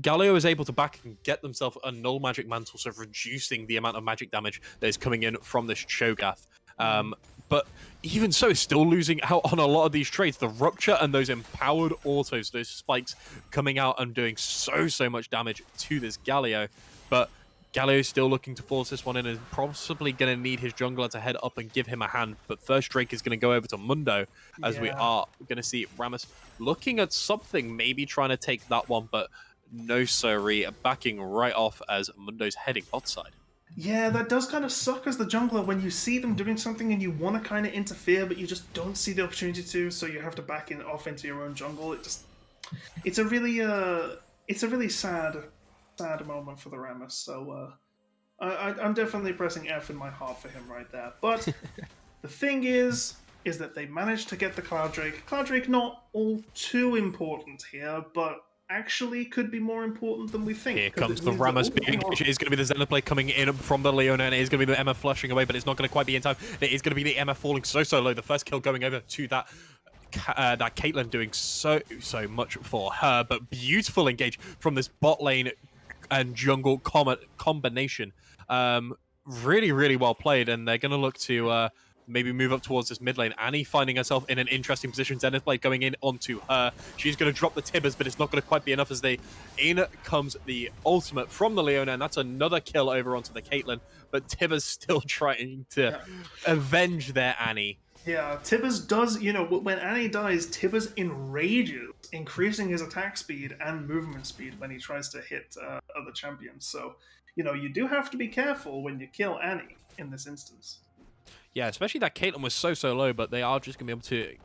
Galio is able to back and get themselves a null magic mantle, so reducing the amount of magic damage that is coming in from this Cho'Gath. But even so, still losing out on a lot of these trades. The Rupture and those empowered autos, those spikes coming out and doing so much damage to this Galio. But Galio is still looking to force this one in and possibly going to need his jungler to head up and give him a hand. But first Drake is going to go over to Mundo, as we are going to see Rammus looking at something, maybe trying to take that one, but no siree, backing right off as Mundo's heading bot side. Yeah, that does kind of suck as the jungler when you see them doing something and you want to kind of interfere, but you just don't see the opportunity to, so you have to back off into your own jungle. It's a really sad moment for the Rammus. So I'm definitely pressing F in my heart for him right there. But the thing is that they managed to get the Cloud Drake. Cloud Drake not all too important here, but actually could be more important than we think. Here comes the Rammus being engaged. It is going to be the Xenoblade coming in from the Leona, and it is going to be the Emma flushing away, but it's not going to quite be in time. It is going to be the Emma falling so low. The first kill going over to that Caitlyn, doing so much for her, but beautiful engage from this bot lane and jungle combination. Really well played, and they're going to look to maybe move up towards this mid lane. Annie finding herself in an interesting position. Xenoblade going in onto her. She's going to drop the Tibbers, but it's not going to quite be enough, as in comes the ultimate from the Leona, and that's another kill over onto the Caitlyn. But Tibbers still trying to avenge their Annie. Yeah, Tibbers does, when Annie dies, Tibbers enrages, increasing his attack speed and movement speed when he tries to hit other champions. So, you do have to be careful when you kill Annie in this instance. Yeah, especially that Caitlyn was so low, but they are just going to be able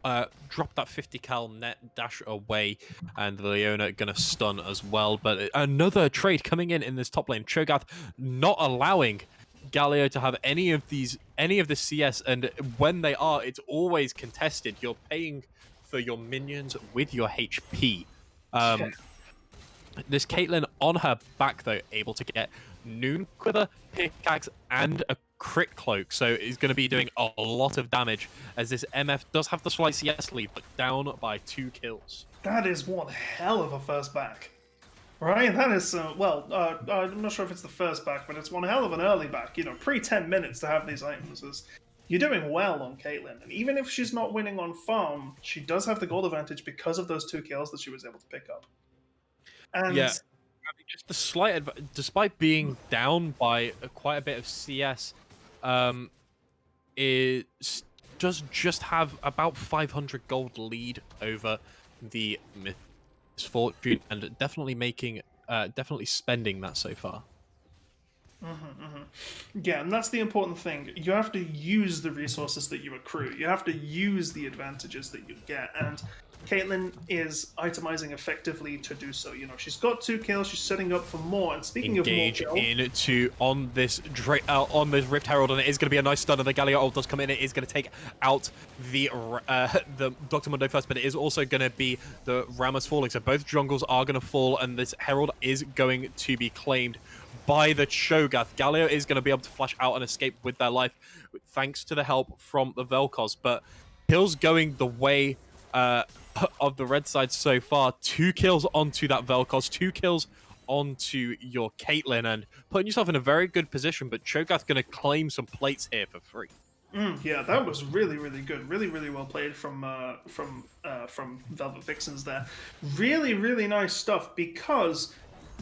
to drop that 50 cal net dash away, and the Leona going to stun as well. But another trade coming in this top lane. Cho'Gath not allowing Galio to have any of the CS, and when they are, it's always contested. You're paying for your minions with your HP. This Caitlyn on her back, though, able to get Noon Quiver, Pickaxe, and a crit cloak, so it's going to be doing a lot of damage, as this MF does have the slight CS lead, but down by 2 kills. That is one hell of a first back. Right, that is, I'm not sure if it's the first back, but it's one hell of an early back. Pre 10 minutes to have these items you're doing well on Caitlyn. And even if she's not winning on farm, she does have the gold advantage because of those 2 kills that she was able to pick up. And Yeah, just the slight, despite being down by quite a bit of CS, um, it does just have about 500 gold lead over the Misfortune, and definitely spending that so far. yeah, and that's the important thing. You have to use the resources that you accrue. You have to use the advantages that you get, and Caitlyn is itemizing effectively to do so. You know, she's got 2 kills. She's setting up for more. And speaking Engage of more kills, into on this Rift Herald, and it is going to be a nice stun. And the Galio ult does come in. It is going to take out the Dr. Mundo first, but it is also going to be the Rammus falling. So both jungles are going to fall, and this Herald is going to be claimed by the Cho'Gath. Galio is going to be able to flash out and escape with their life, thanks to the help from the Vel'Koz. But kills going the way of the red side so far. 2 kills onto that Vel'Koz, 2 kills onto your Caitlyn, and putting yourself in a very good position. But Cho'Gath going to claim some plates here for free. yeah, that was really, really good. Really, really well played from Velvet Vixens there. Really, really nice stuff, because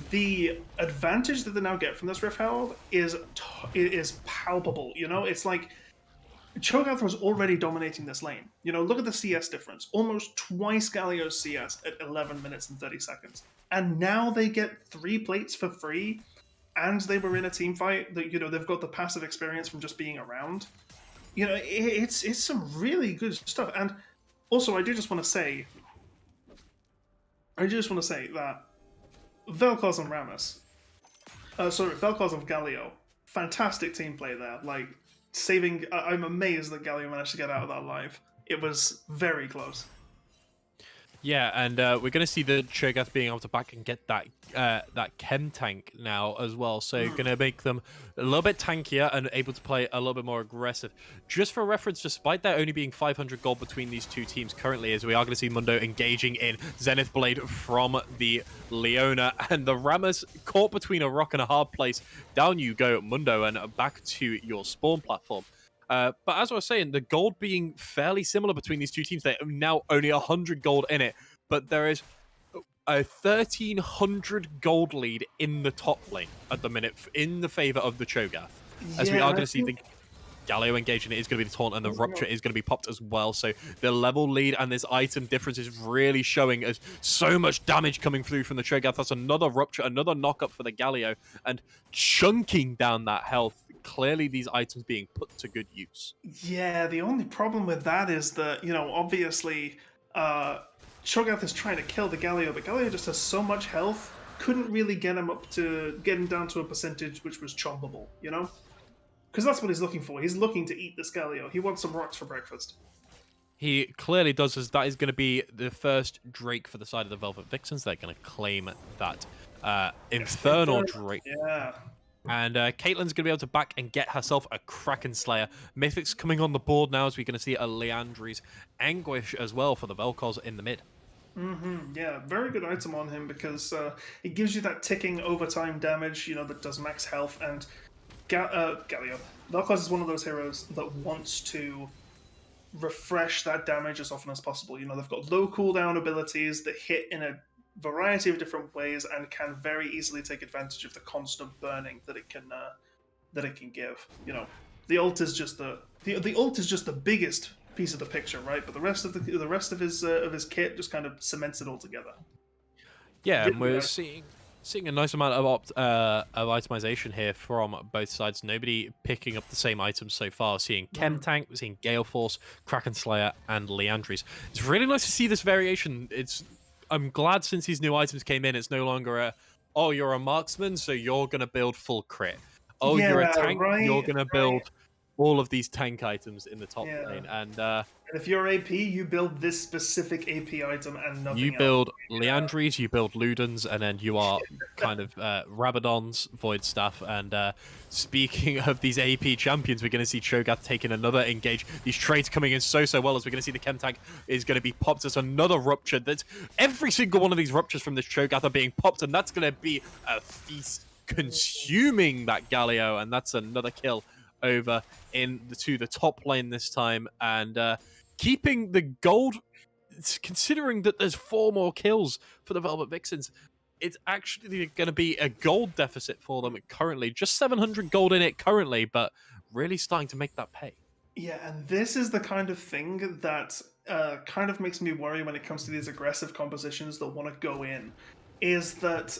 the advantage that they now get from this Rift Herald is palpable. You know, it's like Cho'Gath was already dominating this lane. You know, look at the CS difference. Almost twice Galio's CS at 11 minutes and 30 seconds. And now they get 3 plates for free, and they were in a team fight. That, you know, they've got the passive experience from just being around. You know, it's some really good stuff. And also, I do just want to say that Vel'Koz and Rammus, Vel'Koz and Galio, fantastic team play there. Like, saving. I'm amazed that Galio managed to get out of that live. It was very close. Yeah, and we're going to see the Cho'Gath being able to back and get that chem tank now as well. So going to make them a little bit tankier and able to play a little bit more aggressive. Just for reference, despite there only being 500 gold between these two teams currently, as we are going to see Mundo engaging in Zenith Blade from the Leona, and the Rammus caught between a rock and a hard place. Down you go, Mundo, and back to your spawn platform. But as I was saying, the gold being fairly similar between these two teams, they're now only 100 gold in it, but there is a 1,300 gold lead in the top lane at the minute in the favor of the Cho'Gath. As we are going to see the Galio engaging, it is going to be the taunt, and the Rupture is going to be popped as well. So the level lead and this item difference is really showing as so much damage coming through from the Cho'Gath. That's another Rupture, another knock-up for the Galio, and chunking down that health. Clearly these items being put to good use. Yeah, the only problem with that is that, you know, obviously Cho'Gath is trying to kill the Galio, but Galio just has so much health, couldn't really get him down to a percentage which was chompable, you know? Because that's what he's looking for. He's looking to eat this Galio. He wants some rocks for breakfast. He clearly does, as that is going to be the first Drake for the side of the Velvet Vixens. They're going to claim that Infernal Drake. Yeah. And Caitlyn's going to be able to back and get herself a Kraken Slayer. Mythic's coming on the board now, as we're going to see a Leandri's Anguish as well for the Vel'Koz in the mid. Yeah, very good item on him, because it gives you that ticking overtime damage, you know, that does max health. And Galio, Vel'Koz is one of those heroes that wants to refresh that damage as often as possible. You know, they've got low cooldown abilities that hit in a variety of different ways and can very easily take advantage of the constant burning that it can give. You know, the ult is just the ult is just the biggest piece of the picture, right? But the rest of his kit just kind of cements it all together. Yeah, and we're seeing a nice amount of itemization here from both sides. Nobody picking up the same items so far. Seeing Chem Tank, we're seeing Gale Force, Kraken Slayer, and Leandri's. It's really nice to see this variation. I'm glad since these new items came in, it's no longer oh, you're a marksman, so you're going to build full crit. Oh, you're a tank, you're going to build all of these tank items in the top lane. And if you're AP, you build this specific AP item and nothing you build Leandri's, you build Ludens, and then you are kind of Rabadon's, Void Staff. And speaking of these AP champions, we're going to see Cho'Gath taking another engage. These trades coming in so well, as we're going to see the Chem Tank is going to be popped as another Rupture. That's every single one of these Ruptures from this Cho'Gath are being popped, and that's going to be a feast consuming that Galio, and that's another kill over to the top lane this time, and keeping the gold. Considering that there's 4 more kills for the Velvet Vixens, it's actually going to be a gold deficit for them currently. Just 700 gold in it currently, but really starting to make that pay. Yeah, and this is the kind of thing that kind of makes me worry when it comes to these aggressive compositions that want to go in. Is that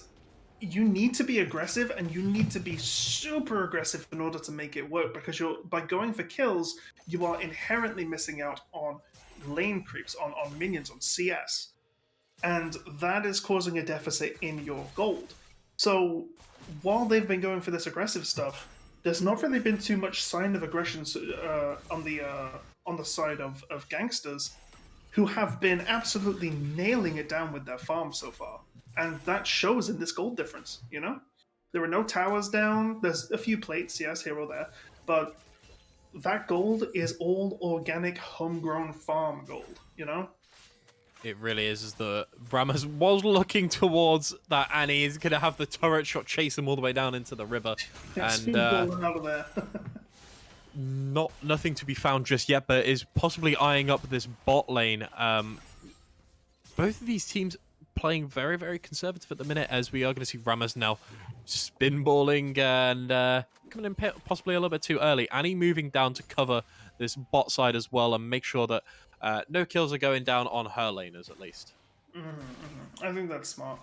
you need to be aggressive and you need to be super aggressive in order to make it work, because by going for kills, you are inherently missing out on lane creeps, on minions, on CS. And that is causing a deficit in your gold. So while they've been going for this aggressive stuff, there's not really been too much sign of aggression on the side of gangsters, who have been absolutely nailing it down with their farm so far, and that shows in this gold difference. You know, there are no towers down. There's a few plates, yes, here or there, but that gold is all organic, homegrown farm gold. You know. It really is the Rammus was looking towards that Annie is going to have the turret shot chase him all the way down into the river. Yeah, And out of there. nothing to be found just yet, but is possibly eyeing up this bot lane. Both of these teams playing very, very conservative at the minute, as we are going to see Rammus now spinballing and coming in possibly a little bit too early. Annie moving down to cover this bot side as well and make sure that no kills are going down on her laners, at least. I think that's smart.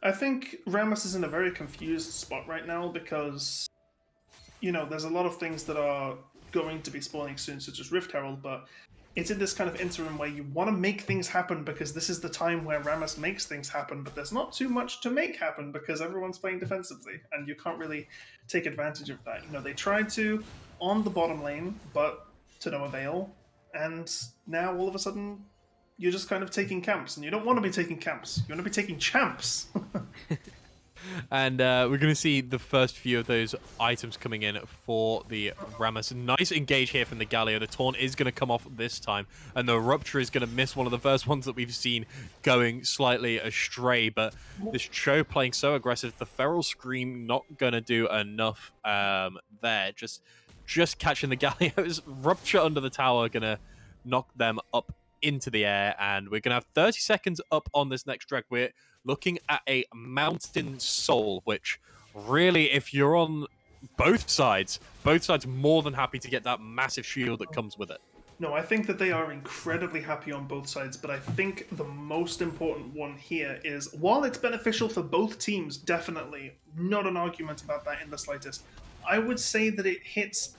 I think Rammus is in a very confused spot right now because, you know, there's a lot of things that are going to be spawning soon, such as Rift Herald, but it's in this kind of interim where you want to make things happen because this is the time where Rammus makes things happen, but there's not too much to make happen because everyone's playing defensively, and you can't really take advantage of that. You know, they tried to on the bottom lane, but to no avail. And now all of a sudden, you're just kind of taking camps, and you don't want to be taking camps. You want to be taking champs. And we're going to see the first few of those items coming in for the Rammus. Nice engage here from the Galio. The taunt is going to come off this time, and the Rupture is going to miss one of the first ones that we've seen going slightly astray. But this Cho playing so aggressive, the Feral Scream not going to do enough there. Just catching the Galio's Rupture under the tower, going to knock them up into the air, and we're going to have 30 seconds up on this next drag. We're looking at a Mountain Soul, which really, if you're on both sides more than happy to get that massive shield that comes with it. No, I think that they are incredibly happy on both sides, but I think the most important one here is, while it's beneficial for both teams, definitely, not an argument about that in the slightest, I would say that it hits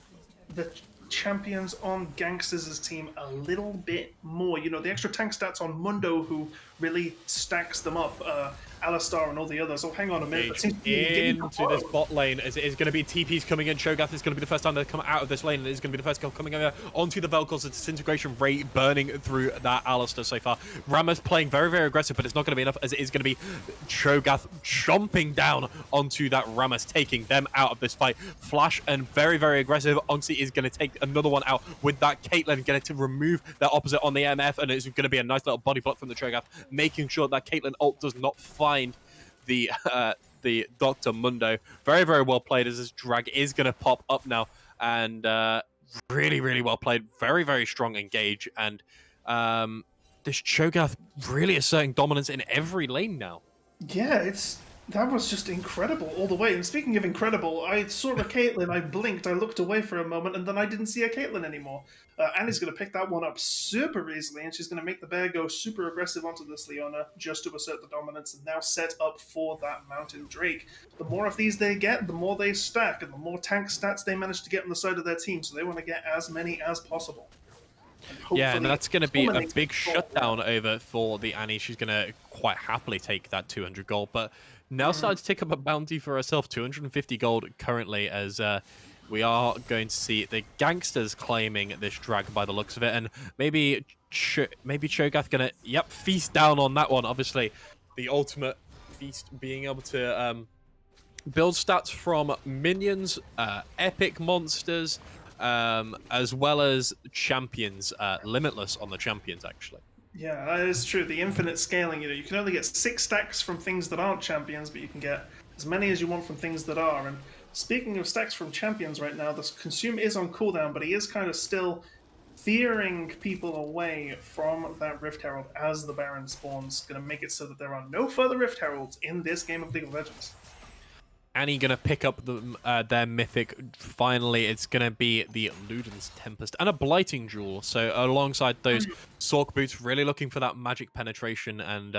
the champions on Gangsters' team a little bit more. You know, the extra tank stats on Mundo, who really stacks them up, Alistar and all the others. Oh, hang on a minute. Into this bot lane, as it is going to be TPs coming in. Cho'Gath is going to be the first time they come out of this lane, and it is going to be the first coming over onto the Vel'Koz. The disintegration rate burning through that Alistar so far. Rammus playing very, very aggressive, but it's not going to be enough, as it is going to be Cho'Gath chomping down onto that Rammus, taking them out of this fight. Flash and very, very aggressive. Onxie is going to take another one out with that Caitlyn, getting to remove that opposite on the MF, and it's going to be a nice little body block from the Cho'Gath, making sure that Caitlyn ult does not find the Dr. Mundo. Very, very well played, as this drag is going to pop up now, and really, really well played. Very, very strong engage, and this Cho'Gath really asserting dominance in every lane now. Yeah, that was just incredible all the way. And speaking of incredible, I saw a Caitlyn, I blinked, I looked away for a moment, and then I didn't see a Caitlyn anymore. Annie's going to pick that one up super easily, and she's going to make the bear go super aggressive onto this Leona just to assert the dominance, and now set up for that Mountain Drake. The more of these they get, the more they stack, and the more tank stats they manage to get on the side of their team, so they want to get as many as possible. Yeah, and that's going to be a big shutdown over for the Annie. She's going to quite happily take that 200 gold, but now starting to take up a bounty for herself, 250 gold currently, as we are going to see the Gangsters claiming this drag by the looks of it, and maybe Cho'Gath going to, feast down on that one. Obviously, the ultimate feast being able to build stats from minions, epic monsters, as well as champions, limitless on the champions, actually. Yeah, that is true. The infinite scaling, you can only get 6 stacks from things that aren't champions, but you can get as many as you want from things that are. And Speaking of stacks from champions right now, this consume is on cooldown, but he is kind of still fearing people away from that Rift Herald as the Baron spawns, going to make it so that there are no further Rift Heralds in this game of League of Legends. Annie gonna pick up their mythic. Finally, it's gonna be the Luden's Tempest and a Blighting Jewel. So alongside those Sork boots, really looking for that magic penetration and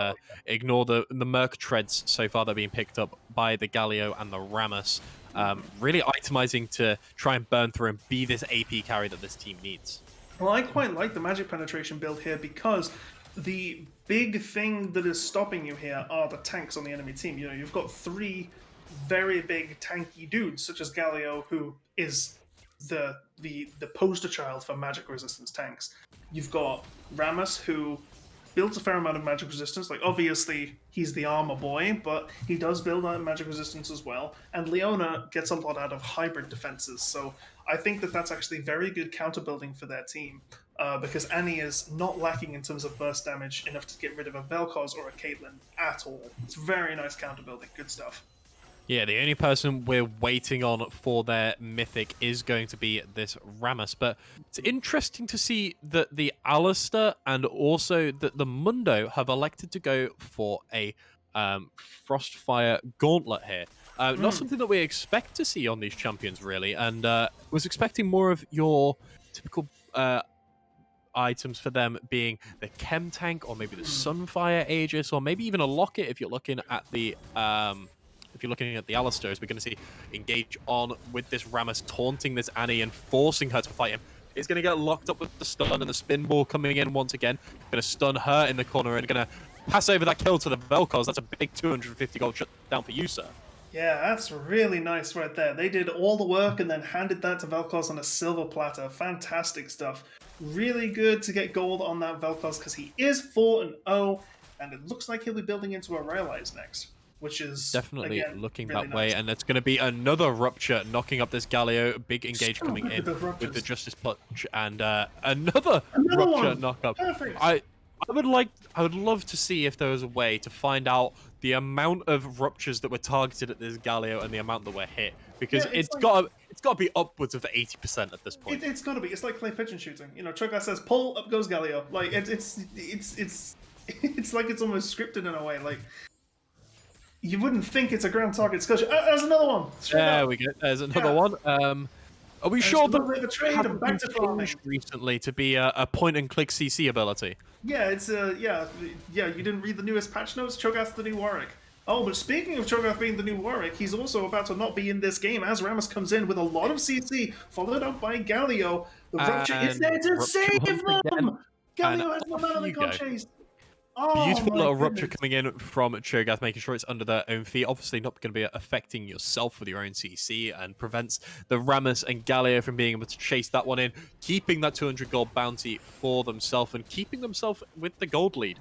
ignore the Merc treads so far that are being picked up by the Galio and the Rammus. Really itemizing to try and burn through and be this AP carry that this team needs. Well, I quite like the magic penetration build here because the big thing that is stopping you here are the tanks on the enemy team. You know, you've got 3 very big tanky dudes such as Galio, who is the poster child for magic resistance tanks. You've got Rammus, who builds a fair amount of magic resistance. Like, obviously he's the armor boy, but he does build on magic resistance as well. And Leona gets a lot out of hybrid defenses. So I think that that's actually very good counter building for their team, because Annie is not lacking in terms of burst damage enough to get rid of a Vel'Koz or a Caitlyn at all. It's very nice counter building. Good stuff. Yeah, the only person we're waiting on for their mythic is going to be this Rammus. But it's interesting to see that the Alistair and also that the Mundo have elected to go for a Frostfire Gauntlet here. Not something that we expect to see on these champions, really. And was expecting more of your typical items for them being the Chem Tank or maybe the Sunfire Aegis or maybe even a Locket if you're looking at the... if you're looking at the Alistair, we're going to see engage on with this Rammus, taunting this Annie and forcing her to fight him. He's going to get locked up with the stun and the spin ball coming in once again. Going to stun her in the corner and going to pass over that kill to the Vel'Koz. That's a big 250 gold shut down for you, sir. Yeah, that's really nice right there. They did all the work and then handed that to Vel'Koz on a silver platter. Fantastic stuff. Really good to get gold on that Vel'Koz because he is 4-0, and it looks like he'll be building into a Rylai's next, which is definitely again, looking really that way. nice. And it's going to be another Rupture knocking up this Galio. Big engage coming in with the Justice Punch and another Rupture knock up. Perfect. I would love to see if there was a way to find out the amount of ruptures that were targeted at this Galio and the amount that were hit, because Yeah, it's got to be upwards of 80% at this point. It's got to be. It's like clay pigeon shooting. You know, Cho'Gath says, "Pull, up goes Galio." Like it's like it's almost scripted in a way. Like you wouldn't think it's a ground target. There's another one. There we go. There's another one. Are we sure that the trade haven't and back to been farming? changed recently to be a point and click CC ability? Yeah, it's yeah. You didn't read the newest patch notes. Cho'Gath's the new Warwick. Oh, but speaking of Cho'Gath being the new Warwick, he's also about to not be in this game as Rammus comes in with a lot of CC, followed up by Galio. The Rupture is there to save them! Galio has one out of the gun chase. Oh, Beautiful little goodness. Rupture coming in from Cho'Gath, making sure it's under their own feet. Obviously not going to be affecting yourself with your own CC, and prevents the Rammus and Galio from being able to chase that one in, keeping that 200 gold bounty for themselves and keeping themselves with the gold lead.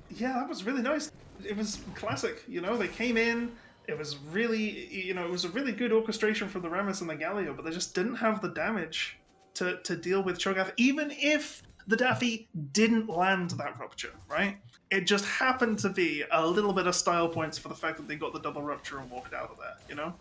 Yeah, that was really nice. It was classic. You know, they came in. It was really, it was a really good orchestration from the Rammus and the Galio, but they just didn't have the damage to deal with Cho'Gath, even if the Daffy didn't land that Rupture, right? It just happened to be a little bit of style points for the fact that they got the double Rupture and walked out of there, you know?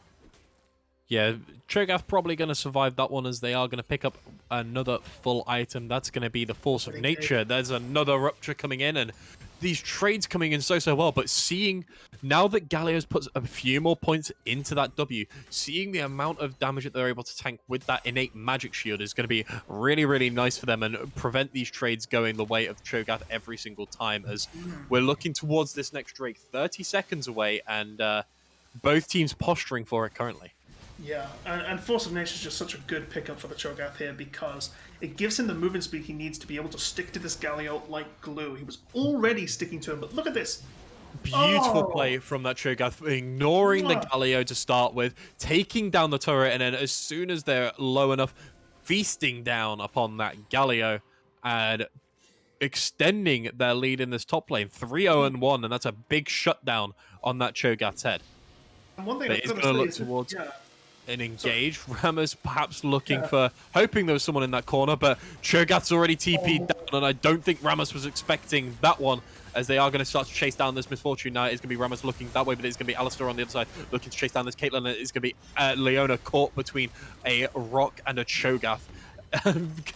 Yeah, Cho'Gath probably going to survive that one, as they are going to pick up another full item. That's going to be the Force of Nature. There's another Rupture coming in, and these trades coming in so well, but seeing now that Galio's puts a few more points into that W, seeing the amount of damage that they're able to tank with that innate magic shield is going to be really, really nice for them and prevent these trades going the way of Cho'Gath every single time, as we're looking towards this next Drake 30 seconds away, and both teams posturing for it currently. Yeah, and Force of Nature is just such a good pickup for the Cho'Gath here because it gives him the movement speed he needs to be able to stick to this Galio like glue. He was already sticking to him, but look at this. Beautiful play from that Cho'Gath, ignoring the Galio to start with, taking down the turret, and then as soon as they're low enough, feasting down upon that Galio and extending their lead in this top lane, 3-0-1, and that's a big shutdown on that Cho'Gath's head. And one thing But he's going to look towards an engage. Rammus perhaps looking for, hoping there was someone in that corner, but Cho'Gath's already TP'd down, and I don't think Rammus was expecting that one. as they are going to start to chase down this Misfortune. Now it's going to be Ramos looking that way, but it's going to be Alistair on the other side looking to chase down this Caitlyn. It's going to be Leona caught between a rock and a Cho'Gath.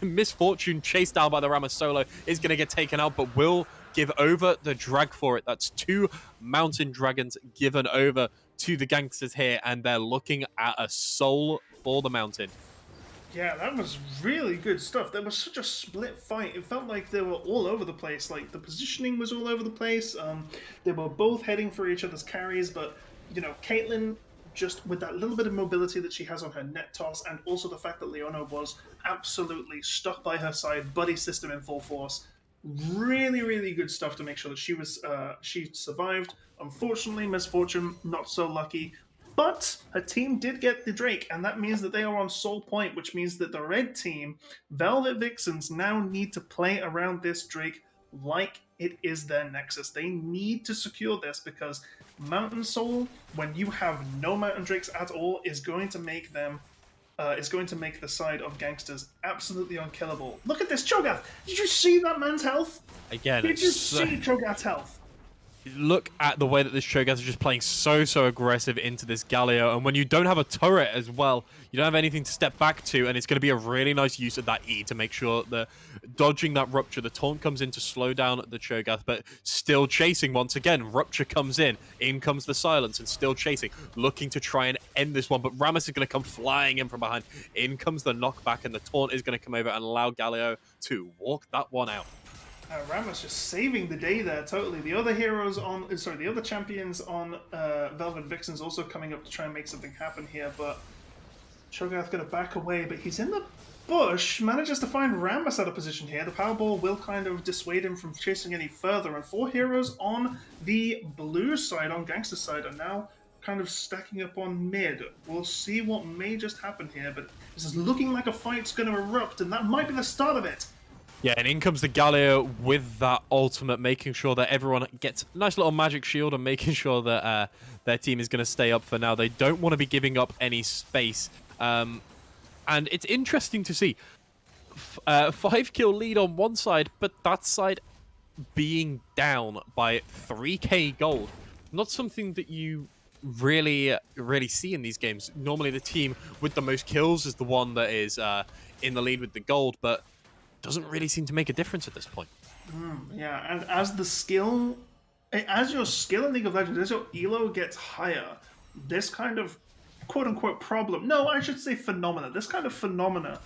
Misfortune chased down by the Ramos solo is going to get taken out, but will give over the drag for it. That's 2 mountain dragons given over to the gangsters here, and they're looking at a soul for the mountain. Yeah, that was really good stuff. That was such a split fight. It felt like they were all over the place. Like, the positioning was all over the place. They were both heading for each other's carries, but, you know, Caitlyn, just with that little bit of mobility that she has on her net toss, and also the fact that Leona was absolutely stuck by her side, buddy system in full force. Really, really good stuff to make sure that she survived. Unfortunately, Misfortune not so lucky. But her team did get the Drake, and that means that they are on Soul Point, which means that the red team, Velvet Vixens, now need to play around this Drake like it is their Nexus. They need to secure this because Mountain Soul, when you have no Mountain Drakes at all, is going to make them is going to make the side of gangsters absolutely unkillable. Look at this Cho'Gath! Did you see that man's health? Again, Did you see Cho'Gath's health? Look at the way that this Cho'Gath is just playing so aggressive into this Galio, and when you don't have a turret as well, you don't have anything to step back to, and it's going to be a really nice use of that E to make sure that dodging that Rupture, the taunt comes in to slow down the Cho'Gath, but still chasing once again. Rupture comes in comes the Silence, and still chasing, looking to try and end this one, but Ramos is going to come flying in from behind. In comes the knockback, and the taunt is going to come over and allow Galio to walk that one out. Ramos just saving the day there, totally. The other heroes on, the other champions on Velvet Vixens also coming up to try and make something happen here, but Cho'Gath gonna back away, but he's in the bush, manages to find Ramos out of position here. The Powerball will kind of dissuade him from chasing any further, and 4 heroes on the blue side, on Gangster side, are now kind of stacking up on mid. We'll see what may just happen here, but this is looking like a fight's gonna erupt, and that might be the start of it. Yeah, and in comes the Galio with that ultimate, making sure that everyone gets a nice little magic shield and making sure that their team is going to stay up for now. They don't want to be giving up any space. And it's interesting to see 5-kill lead on one side, but that side being down by 3k gold. Not something that you really see in these games. Normally the team with the most kills is the one that is in the lead with the gold, but doesn't really seem to make a difference at this point. Yeah, and as your skill in League of Legends, as your elo gets higher, this kind of quote-unquote problem, no, I should say phenomena, this kind of phenomena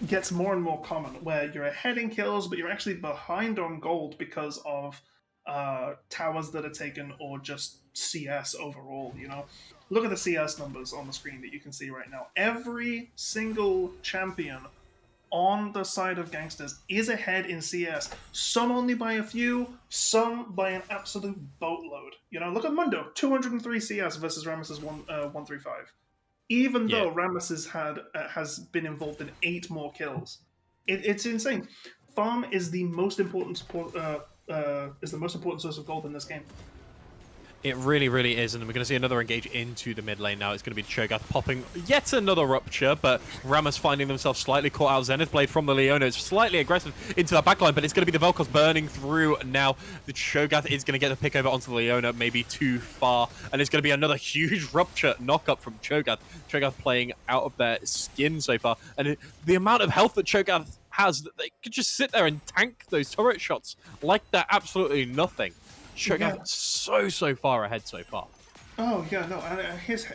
gets more and more common, where you're ahead in kills, but you're actually behind on gold because of towers that are taken or just CS overall, you know? Look at the CS numbers on the screen that you can see right now. Every single champion on the side of gangsters is ahead in CS. Some only by a few, some by an absolute boatload. You know, look at Mundo, 203 CS versus Ramos's 135. Even though Ramos has been involved in 8 more kills, it's insane. Farm is the most important source of gold in this game. It really is, and we're going to see another engage into the mid lane now. It's going to be Cho'Gath popping yet another Rupture, but Ramos finding themselves slightly caught out. Zenith Blade from the Leona is slightly aggressive into that backline, but it's going to be the Vel'Koz burning through now. The Cho'Gath is going to get the pick over onto the Leona, maybe too far, and it's going to be another huge Rupture knock-up from Cho'Gath. Cho'Gath playing out of their skin so far, and the amount of health that Cho'Gath has, that they could just sit there and tank those turret shots like they're absolutely nothing. Cho'Gath so far ahead so far. Oh yeah, no, his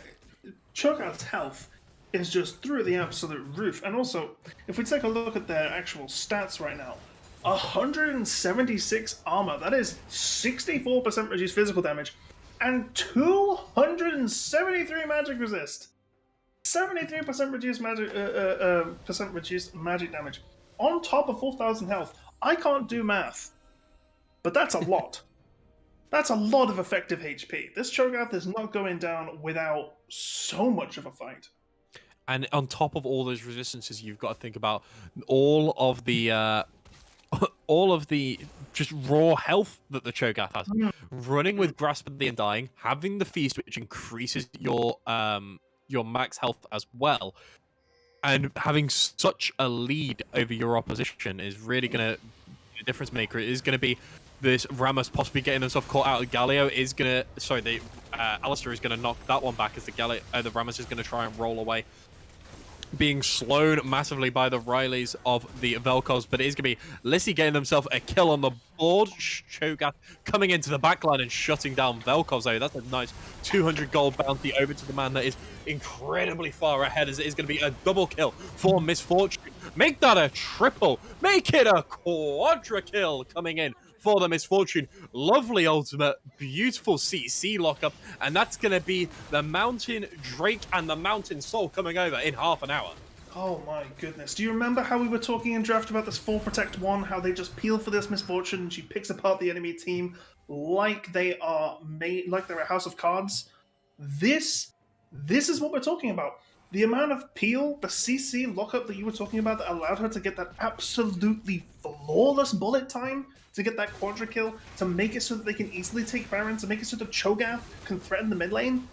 Cho'Gath's health is just through the absolute roof. And also, if we take a look at their actual stats right now, 176 armor, that is 64% reduced physical damage, and 273 magic resist. 73% reduced magic damage on top of 4,000 health. I can't do math, but that's a lot. That's a lot of effective HP. This Cho'Gath is not going down without so much of a fight. And on top of all those resistances, you've got to think about all of the just raw health that the Cho'Gath has. Running with Grasp of the Undying, having the Feast, which increases your max health as well, and having such a lead over your opposition is really going to be the difference maker. It is going to be this Ramos possibly getting himself caught out. Galio is going to, sorry, the Alistair is going to knock that one back as the Ramos is going to try and roll away, being slowed massively by the Rileys of the Velkos, but it is going to be Lissy getting himself a kill on the board. Cho'Gath coming into the backline and shutting down Velkos. That's a nice 200 gold bounty over to the man that is incredibly far ahead, as it is going to be a double kill for Misfortune. Make that a triple. Make it a quadra kill coming in for the Misfortune. Lovely ultimate, beautiful CC lockup, and that's going to be the Mountain Drake and the Mountain Soul coming over in half an hour. Oh my goodness. Do you remember how we were talking in draft about this full protect one, how they just peel for this Misfortune and she picks apart the enemy team like they are like they're a house of cards? This is what we're talking about. The amount of peel, the CC lockup that you were talking about that allowed her to get that absolutely flawless bullet time, to get that quadra kill, to make it so that they can easily take Baron, to make it so that Cho'Gath can threaten the mid lane.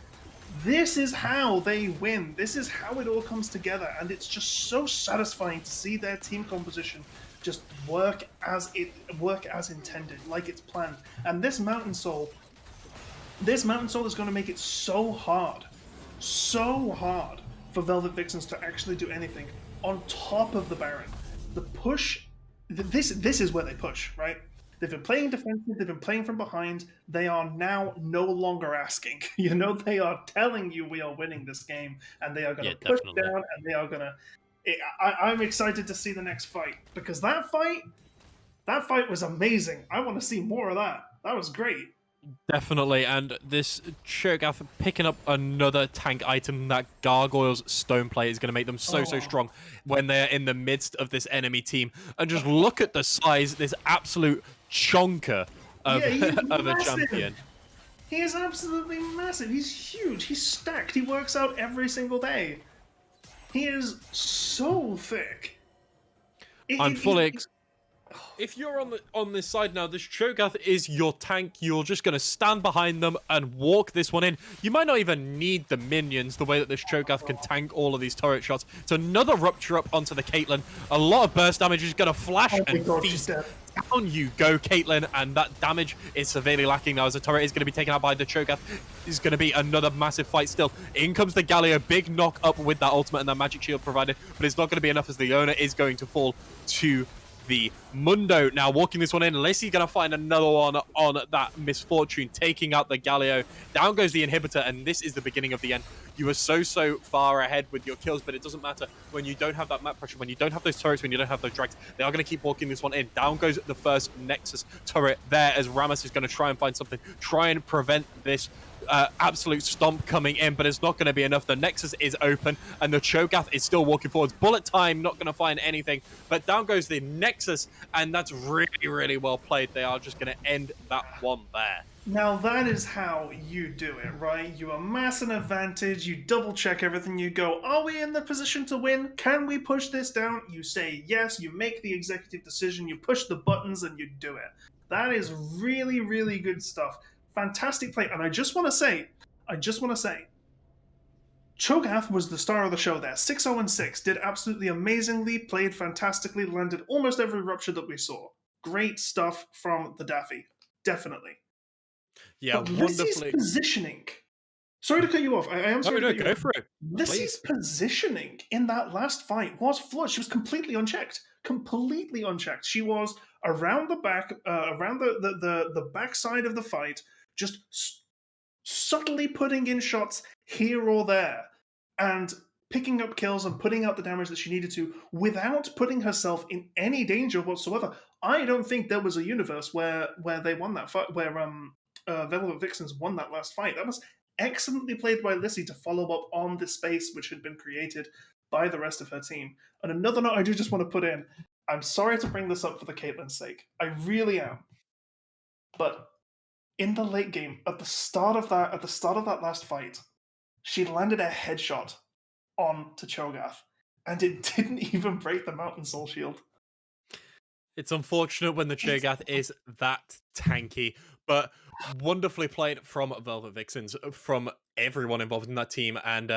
This is how they win. This is how it all comes together, and it's just so satisfying to see their team composition just work as intended, like it's planned. And this Mountain Soul is going to make it so hard for Velvet Vixens to actually do anything on top of the Baron. The push, this is where they push, right? They've been playing defensive, they've been playing from behind. They are now no longer asking. They are telling you we are winning this game, and they are going to push down, and they are going to... I'm excited to see the next fight, because that fight was amazing. I want to see more of that. That was great. Definitely, and this Cho'Gath picking up another tank item, that Gargoyle's Stone Plate, is going to make them so strong when they're in the midst of this enemy team. And just look at the size, this absolute chonker of, of a champion. He is absolutely massive. He's huge. He's stacked. He works out every single day. He is so thick. I'm fully... If you're on this side now, this Cho'Gath is your tank. You're just going to stand behind them and walk this one in. You might not even need the minions the way that this Cho'Gath can tank all of these turret shots. It's another Rupture up onto the Caitlyn. A lot of burst damage is going to flash and feast. Down you go, Caitlyn, and that damage is severely lacking now as the turret is going to be taken out by the Cho'Gath. It's going to be another massive fight still. In comes the Galio, big knock up with that ultimate and that magic shield provided, but it's not going to be enough as the owner is going to fall to the Mundo. Now walking this one in, Lacey's going to find another one on that Misfortune, taking out the Galio. Down goes the inhibitor, and this is the beginning of the end. You are so far ahead with your kills, but it doesn't matter when you don't have that map pressure, when you don't have those turrets, when you don't have those drags. They are going to keep walking this one in. Down goes the first Nexus turret there, as Ramos is going to try and find something, try and prevent this absolute stomp coming in, but it's not going to be enough. The Nexus is open, and the Cho'Gath is still walking forwards. Bullet time, not going to find anything, but down goes the Nexus, and that's really well played. They are just going to end that one there. Now that is how you do it, right? You amass an advantage, you double check everything, you go, are we in the position to win? Can we push this down? You say yes, you make the executive decision, you push the buttons, and you do it. That is really good stuff. Fantastic play, and I just want to say, Cho'Gath was the star of the show there. 6-0-6, did absolutely amazingly, played fantastically, landed almost every rupture that we saw. Great stuff from the Daffy, definitely. Yeah, but wonderfully. Lissy's positioning. Sorry to cut you off. I am sorry. No, go for it. Lissy's positioning in that last fight was flawed. She was completely unchecked. She was around the back, around the backside of the fight, just subtly putting in shots here or there, and picking up kills and putting out the damage that she needed to without putting herself in any danger whatsoever. I don't think there was a universe where they won that fight, where Velvet Vixens won that last fight. That was excellently played by Lissy to follow up on the space which had been created by the rest of her team. And another note I do just want to put in, I'm sorry to bring this up for the Caitlyn's sake. I really am. But in the late game, at the start of that last fight, she landed a headshot onto Cho'Gath, and it didn't even break the Mountain Soul Shield. It's unfortunate when the Cho'Gath is that tanky, but wonderfully played from Velvet Vixens, from everyone involved in that team. And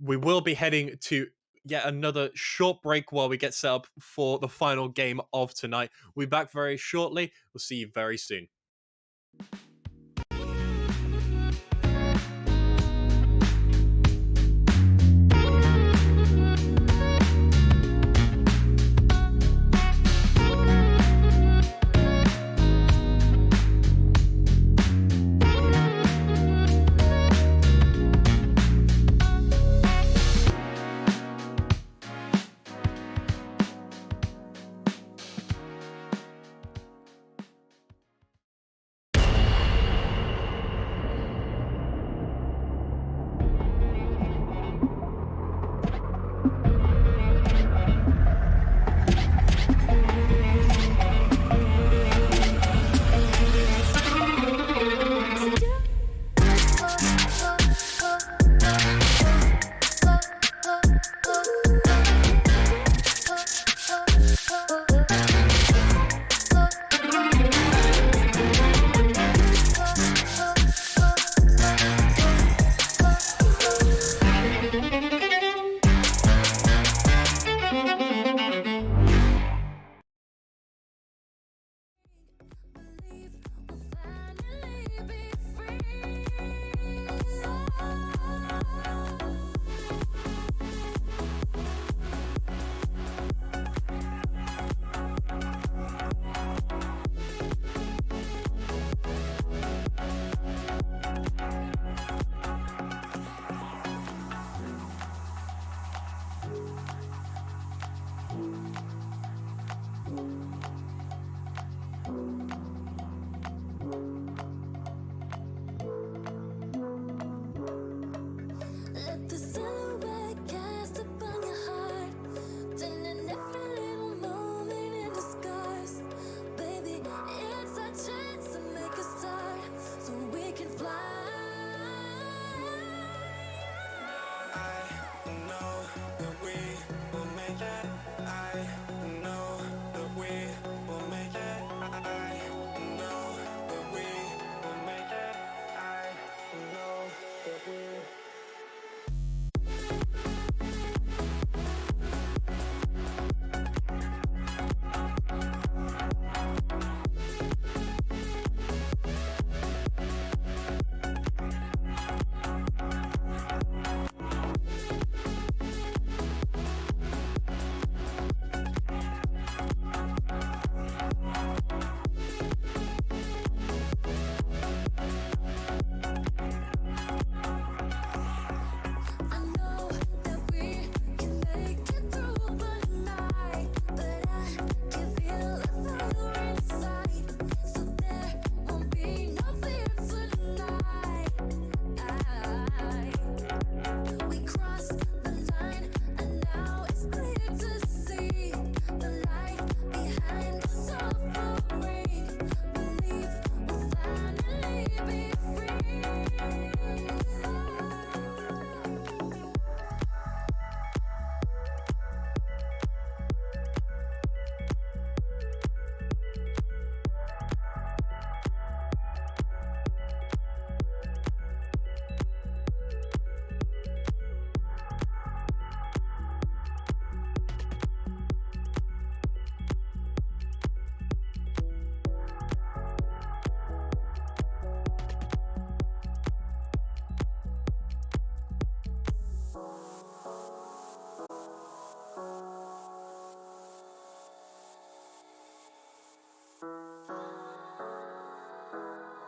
we will be heading to yet another short break while we get set up for the final game of tonight. We'll be back very shortly. We'll see you very soon.